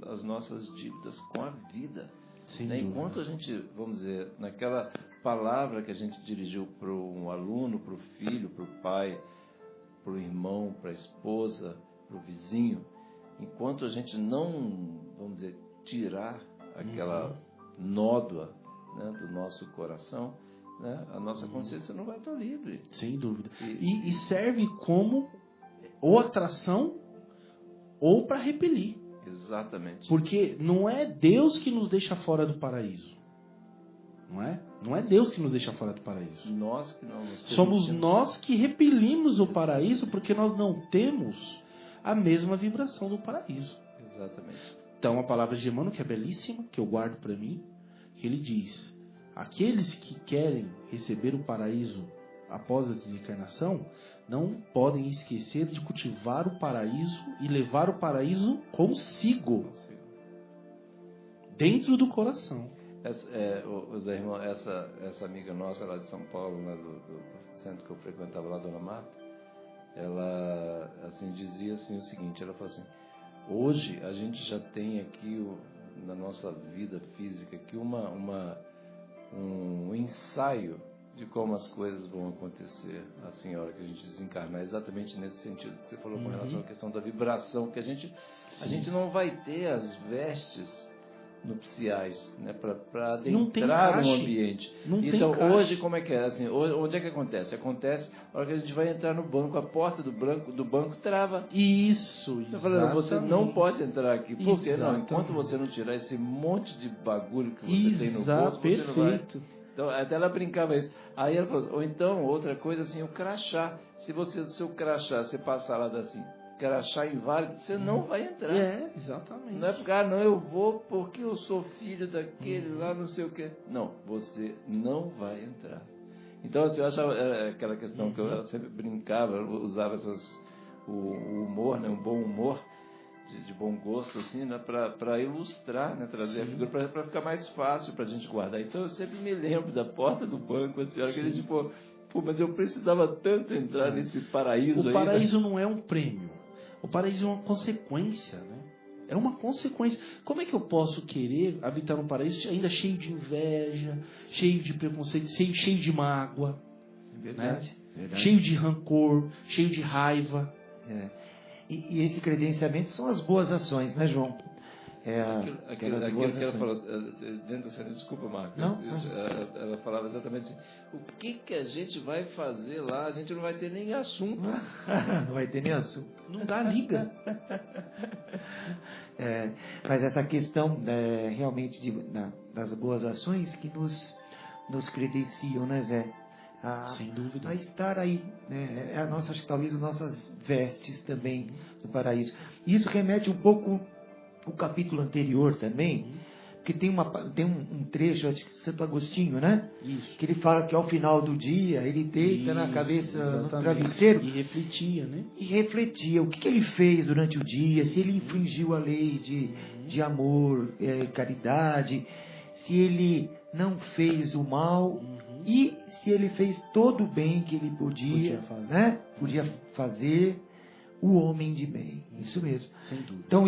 as nossas dívidas com a vida. Né? Enquanto a gente, vamos dizer, naquela palavra que a gente dirigiu para um aluno, para o filho, para o pai, para o irmão, para a esposa, para o vizinho, enquanto a gente não, vamos dizer, tirar aquela nódoa, né, do nosso coração, né, a nossa consciência não vai estar livre. Sem dúvida. E serve como ou atração ou para repelir. Exatamente. Porque não é Deus que nos deixa fora do paraíso. Não é? Não é Deus que nos deixa fora do paraíso. Nós que não nos Somos permitimos. nós que repelimos o paraíso porque nós não temos a mesma vibração do paraíso. Exatamente. Então a palavra de Emmanuel, que é belíssima, que eu guardo para mim, que ele diz: aqueles que querem receber o paraíso após a desencarnação não podem esquecer de cultivar o paraíso e levar o paraíso consigo, dentro do coração. Zé Irmão, essa amiga nossa lá de São Paulo, lá do centro que eu frequentava lá, Dona Marta, ela assim, dizia assim, o seguinte, ela falou assim: hoje a gente já tem aqui na nossa vida física aqui um ensaio de como as coisas vão acontecer assim, a hora que a gente desencarnar, exatamente nesse sentido que você falou com relação à questão da vibração, que a gente não vai ter as vestes nupciais, né, para adentrar no ambiente. Então hoje como é que é? Assim, onde é que acontece? Acontece a hora que a gente vai entrar no banco, a porta do banco trava. Isso, tá falando, você não pode entrar aqui. Por quê? Não, Exatamente. enquanto você não tirar esse monte de bagulho que você tem no bolso, você não vai. Então, até ela brincava isso. Aí ela falou, ou então, outra coisa assim, o crachá. Se o seu crachá, você passar lá assim, crachá inválido, você não vai entrar. É, exatamente. Não é porque, não, eu vou porque eu sou filho daquele lá, não sei o quê. Não, você não vai entrar. Então, assim, eu achava aquela questão que eu sempre brincava, eu usava o humor, né, um bom humor, de bom gosto, assim, né, para ilustrar, né, trazer a figura, para ficar mais fácil para a gente guardar. Então, eu sempre me lembro da porta do banco, assim, a hora que a gente, mas eu precisava tanto entrar nesse paraíso aí. O paraíso não é um prêmio. O paraíso é uma consequência, né? É uma consequência. Como é que eu posso querer habitar um paraíso ainda cheio de inveja, cheio de preconceito, cheio de mágoa, Verdade, né? verdade. Cheio de rancor, cheio de raiva? E esse credenciamento são as boas ações, né, João? Aquilo que ela falou, dentro da desculpa, Marcos, ela falava exatamente assim: o que a gente vai fazer lá? A gente não vai ter nem assunto. Não vai ter nem assunto. Não dá liga. Mas essa questão realmente das boas ações que nos credenciam, né, Zé? Sem dúvida. A estar aí, né? Acho que talvez as nossas vestes também do paraíso. Isso remete um pouco o capítulo anterior também, porque tem um trecho, acho que de Santo Agostinho, né? Isso. Que ele fala que ao final do dia ele deita na cabeça no exatamente. travesseiro E refletia, né? e refletia o que ele fez durante o dia, se ele infringiu a lei de amor, caridade, se ele não fez o mal e se ele fez todo o bem que ele podia fazer, o homem de bem. Isso mesmo. Sem dúvida. Então,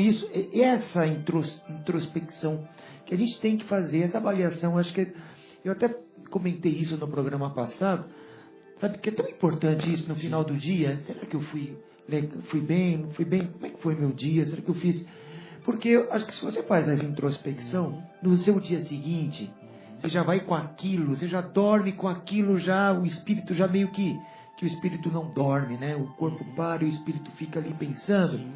essa introspecção que a gente tem que fazer, essa avaliação, acho que eu até comentei isso no programa passado, sabe, que é tão importante isso no final do dia. Será que eu fui bem, não fui bem? Como é que foi meu dia? Será que eu fiz? Porque eu acho que se você faz essa introspecção, no seu dia seguinte, você já vai com aquilo, você já dorme com aquilo, já o espírito já meio que o espírito não dorme, né? O corpo para e o espírito fica ali pensando. Sim.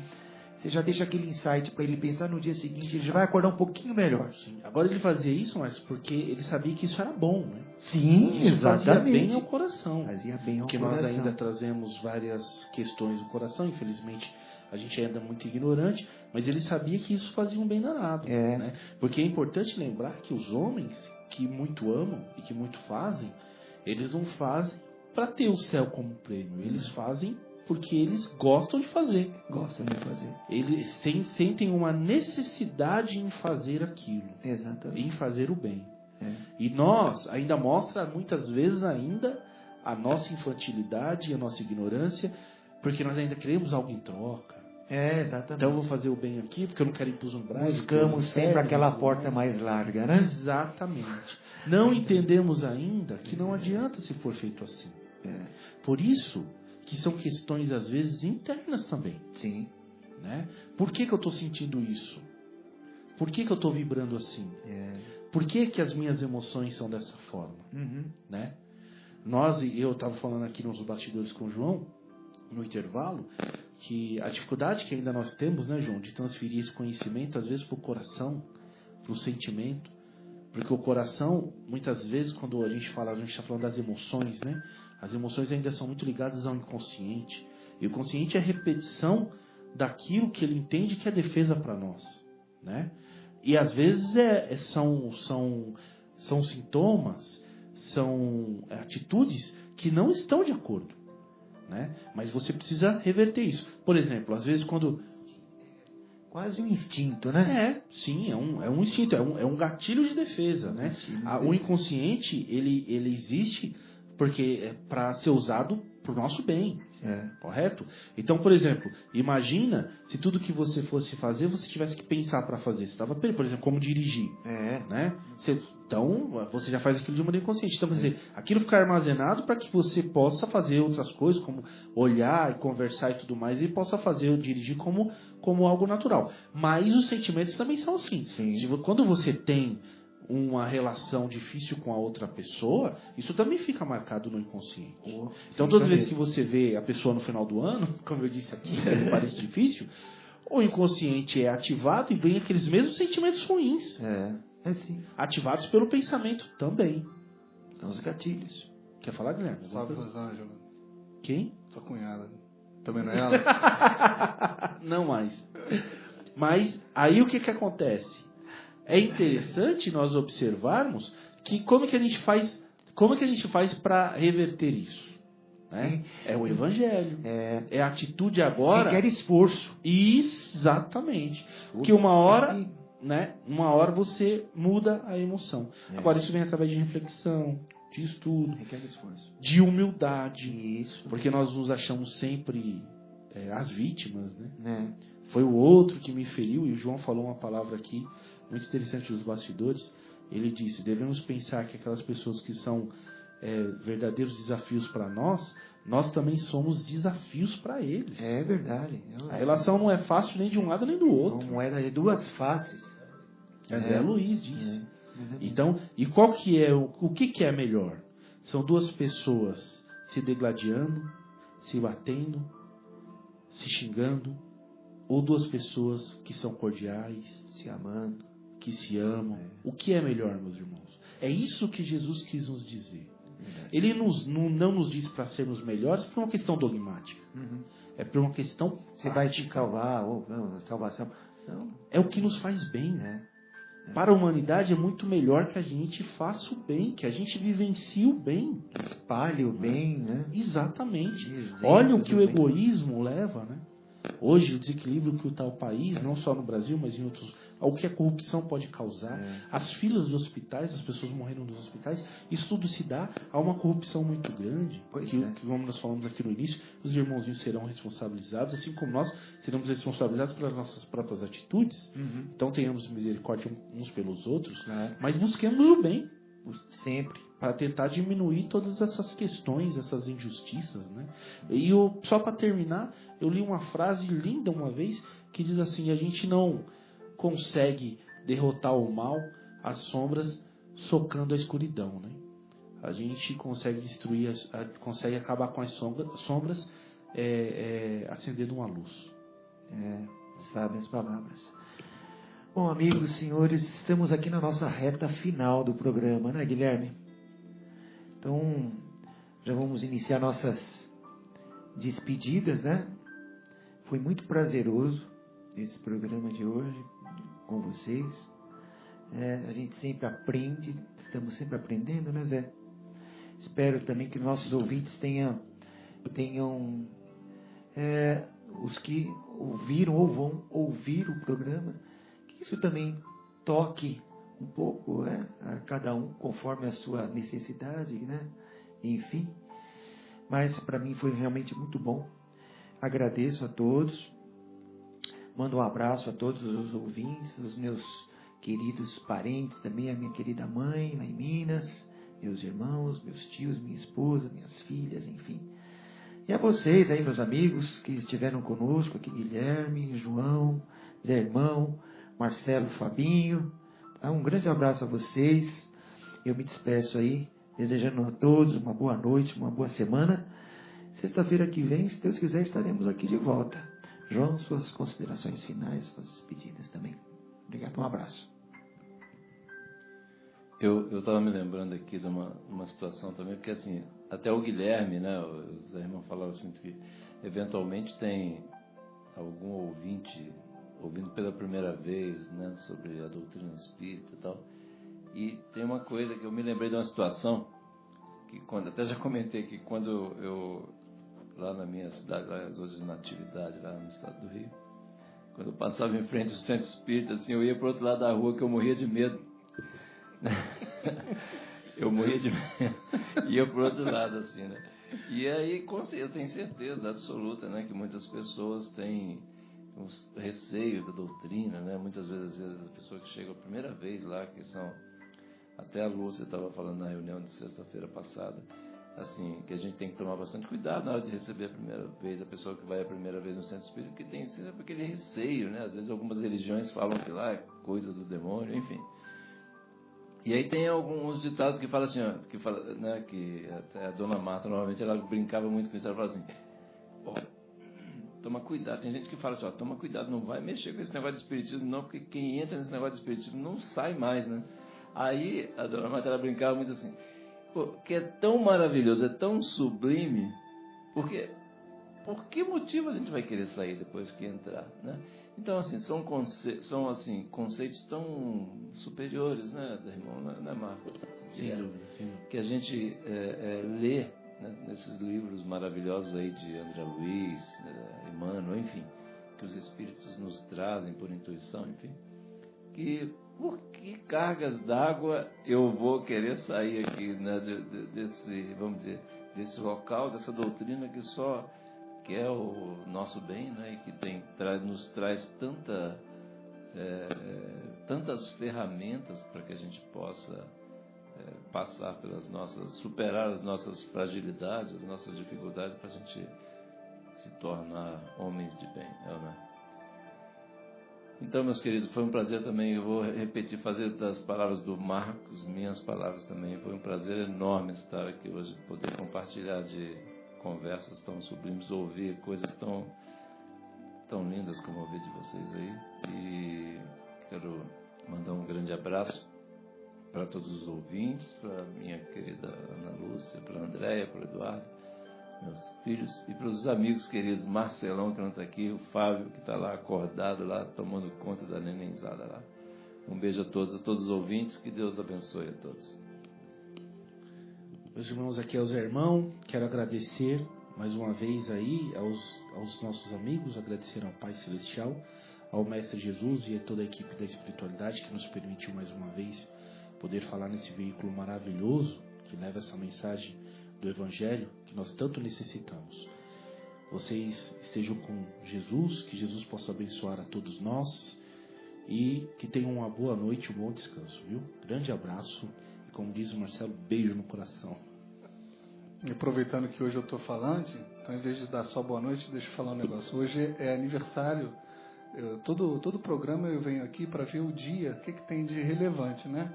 você já deixa aquele insight para ele pensar no dia seguinte, ele já vai acordar um pouquinho melhor. Sim. Agora ele fazia isso, mas porque ele sabia que isso era bom, né? Sim, Isso fazia exatamente. bem ao coração. Fazia bem ao Porque coração. nós ainda trazemos várias questões do coração, infelizmente a gente ainda é muito ignorante, mas ele sabia que isso fazia um bem danado. É. Né? Porque é importante lembrar que os homens que muito amam e que muito fazem, eles não fazem para ter o céu como prêmio, eles fazem porque eles gostam de fazer. Gostam de fazer. Eles sentem uma necessidade em fazer aquilo, Exatamente. em fazer o bem. É. E nós, ainda mostra muitas vezes ainda a nossa infantilidade, a nossa ignorância, porque nós ainda queremos algo em troca. É, exatamente. Então eu vou fazer o bem aqui, porque eu não quero ir para os umbrais. Buscamos sempre aquela porta mais larga, né? Exatamente. Não entendemos ainda que não adianta se for feito assim. É. Por isso que são questões, às vezes, internas também. Sim. Né? Por que eu estou sentindo isso? Por que eu estou vibrando assim? É. Por que as minhas emoções são dessa forma? Uhum. Né? Eu estava falando aqui nos bastidores com o João, no intervalo, que a dificuldade que ainda nós temos, né, João, de transferir esse conhecimento, às vezes, para o coração, para o sentimento. Porque o coração, muitas vezes, quando a gente está falando das emoções, né? As emoções ainda são muito ligadas ao inconsciente. E o consciente é a repetição daquilo que ele entende que é defesa para nós, né? E às vezes são sintomas, são atitudes que não estão de acordo, né? Mas você precisa reverter isso. Por exemplo, às vezes quando... Quase um instinto, né? Sim, é um instinto, é um gatilho de defesa, né? O inconsciente, ele existe porque é para ser usado para o nosso bem, correto? Então, por exemplo, imagina se tudo que você fosse fazer, você tivesse que pensar para fazer. Você estava, por exemplo, como dirigir, né? Então, você já faz aquilo de maneira inconsciente. Então, quer dizer, aquilo fica armazenado para que você possa fazer outras coisas, como olhar e conversar e tudo mais, e possa dirigir como algo natural. Mas os sentimentos também são assim. Quando você tem uma relação difícil com a outra pessoa, isso também fica marcado no inconsciente. Então, todas as vezes que você vê a pessoa no final do ano, como eu disse aqui, que parece difícil, o inconsciente é ativado e vem aqueles mesmos sentimentos ruins. Sim. Ativados pelo pensamento também. São os gatilhos. Quer falar, Guilherme? Salve, Rosângela. Quem? Sua cunhada. Também não é ela? Não mais. Mas aí o que acontece? É interessante nós observarmos que como é que a gente faz para reverter isso, né? É o evangelho, é a atitude agora. Requer esforço. Exatamente. Que uma hora, né? Uma hora você muda a emoção. Agora isso vem através de reflexão, de estudo, requer esforço, de humildade. Isso. Porque nós nos achamos sempre as vítimas, né? Foi o outro que me feriu, e o João falou uma palavra aqui muito interessante dos bastidores. Ele disse: devemos pensar que aquelas pessoas que são verdadeiros desafios para nós também somos desafios para eles. É verdade. A relação não é fácil nem de um lado nem do outro. Uma moeda de duas faces. André Luiz disse. Então, e qual que é o que é melhor? São duas pessoas se degladiando, se batendo, se xingando, ou duas pessoas que são cordiais, se amando, que se amam. O que é melhor, meus irmãos? É isso que Jesus quis nos dizer. Ele não nos diz para sermos melhores por uma questão dogmática. É por uma questão você vai te salvar, ou não, salvação. Não. É o que nos faz bem. Para a humanidade é muito melhor que a gente faça o bem, que a gente vivencie o bem. Espalhe o bem, né? Exatamente. Olha o que o egoísmo leva, né? Hoje, o desequilíbrio que está o país, não só no Brasil, mas em outros, ao que a corrupção pode causar, as filas dos hospitais, as pessoas morrendo nos hospitais, isso tudo se dá a uma corrupção muito grande, que como nós falamos aqui no início, os irmãozinhos serão responsabilizados, assim como nós seremos responsabilizados pelas nossas próprias atitudes. Então tenhamos misericórdia uns pelos outros, mas busquemos o bem. Sempre. Para tentar diminuir todas essas questões, essas injustiças, né? E só para terminar, eu li uma frase linda uma vez que diz assim: a gente não consegue derrotar o mal, as sombras, socando a escuridão, né? A gente consegue destruir, consegue acabar com as sombras acendendo uma luz. sábias palavras. Bom, amigos, senhores, estamos aqui na nossa reta final do programa, né, Guilherme? Então, já vamos iniciar nossas despedidas, né? Foi muito prazeroso esse programa de hoje com vocês. A gente sempre aprende, estamos sempre aprendendo, né, Zé? Espero também que nossos ouvintes tenham os que ouviram ou vão ouvir o programa, que isso também toque um pouco, a cada um conforme a sua necessidade, né? Enfim, mas para mim foi realmente muito bom. Agradeço a todos, mando um abraço a todos os ouvintes, os meus queridos parentes também, a minha querida mãe lá em Minas, meus irmãos, meus tios, minha esposa, minhas filhas, enfim. E a vocês aí, meus amigos, que estiveram conosco aqui, Guilherme, João, Zé Irmão, Marcelo, Fabinho. Tá? Um grande abraço a vocês. Eu me despeço aí, desejando a todos uma boa noite, uma boa semana. Sexta-feira que vem, se Deus quiser, estaremos aqui de volta. João, suas considerações finais, suas despedidas também. Obrigado, um abraço. Eu estava me lembrando aqui de uma situação também, porque assim, até o Guilherme, né, os irmãos falaram assim, que eventualmente tem algum ouvinte ouvindo pela primeira vez, né, sobre a doutrina espírita e tal. E tem uma coisa que eu me lembrei de uma situação, que até já comentei que quando eu lá na minha cidade, lá hoje na atividade, lá no estado do Rio, quando eu passava em frente ao centro espírita, assim, eu ia para o outro lado da rua que eu morria de medo. Eu morria de medo. Ia para o outro lado, assim, né? E aí, eu tenho certeza absoluta, né, que muitas pessoas têm um receio da doutrina, né? Muitas vezes, as pessoas que chegam a primeira vez lá, que são... Até a Lúcia estava falando na reunião de sexta-feira passada, assim, que a gente tem que tomar bastante cuidado na hora de receber a primeira vez, a pessoa que vai a primeira vez no centro espírita, que tem sempre aquele receio, né? Às vezes algumas religiões falam que lá é coisa do demônio, enfim. E aí tem alguns ditados que falam assim, ó, que fala, né, que até a dona Marta, normalmente, ela brincava muito com isso, ela fala assim, toma cuidado, tem gente que fala assim, ó, toma cuidado, não vai mexer com esse negócio de espiritismo não, porque quem entra nesse negócio de espiritismo não sai mais, né? Aí a dona Marta, ela brincava muito assim, que é tão maravilhoso, é tão sublime, porque por que motivo a gente vai querer sair depois que entrar, né? Então, assim, são assim, conceitos tão superiores, né, irmão, né, Marco? Sem dúvida, sem dúvida. Que a gente lê, né, nesses livros maravilhosos aí de André Luiz, Emmanuel, enfim, que os espíritos nos trazem por intuição, enfim, que por que cargas d'água eu vou querer sair aqui, né, desse, vamos dizer, desse local, dessa doutrina que só quer o nosso bem, né, e que nos traz tantas ferramentas para que a gente possa passar pelas superar as nossas fragilidades, as nossas dificuldades, para a gente se tornar homens de bem, né? Então, meus queridos, foi um prazer também, eu vou repetir, fazer das palavras do Marcos, minhas palavras também, foi um prazer enorme estar aqui hoje, poder compartilhar de conversas tão sublimes, ouvir coisas tão lindas como ouvir de vocês aí. E quero mandar um grande abraço para todos os ouvintes, para minha querida Ana Lúcia, para a Andréia, para o Eduardo, meus filhos, e para os amigos queridos, Marcelão, que não está aqui, o Fábio, que está lá acordado, lá tomando conta da nenenzada lá. Um beijo a todos os ouvintes, que Deus abençoe a todos. Meus irmãos, aqui é o Zé Irmão, quero agradecer mais uma vez aí aos nossos amigos, agradecer ao Pai Celestial, ao Mestre Jesus e a toda a equipe da espiritualidade que nos permitiu mais uma vez poder falar nesse veículo maravilhoso que leva essa mensagem do Evangelho que nós tanto necessitamos. Vocês estejam com Jesus, que Jesus possa abençoar a todos nós e que tenham uma boa noite, um bom descanso, viu? Grande abraço e, como diz o Marcelo, beijo no coração. E aproveitando que hoje eu estou falante, então em vez de dar só boa noite, deixa eu falar um negócio. Hoje é aniversário, todo programa eu venho aqui para ver o dia, o que tem de relevante, né?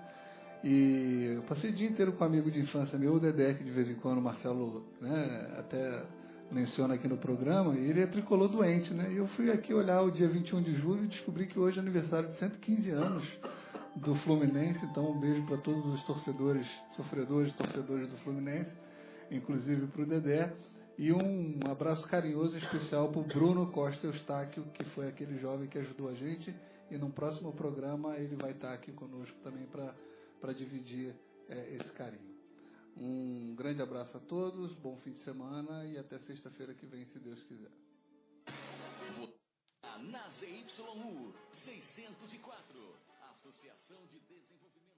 E eu passei o dia inteiro com um amigo de infância meu, o Dedé, que de vez em quando o Marcelo, né, até menciona aqui no programa, ele é tricolor doente, né? E eu fui aqui olhar o dia 21 de julho e descobri que hoje é aniversário de 115 anos do Fluminense. Então, um beijo para todos os torcedores, sofredores, torcedores do Fluminense, inclusive para o Dedé. E um abraço carinhoso e especial para o Bruno Costa Eustáquio, que foi aquele jovem que ajudou a gente. E no próximo programa ele vai estar aqui conosco também para dividir esse carinho. Um grande abraço a todos, bom fim de semana e até sexta-feira que vem, se Deus quiser. Na ZYU 604, Associação de Desenvolvimento.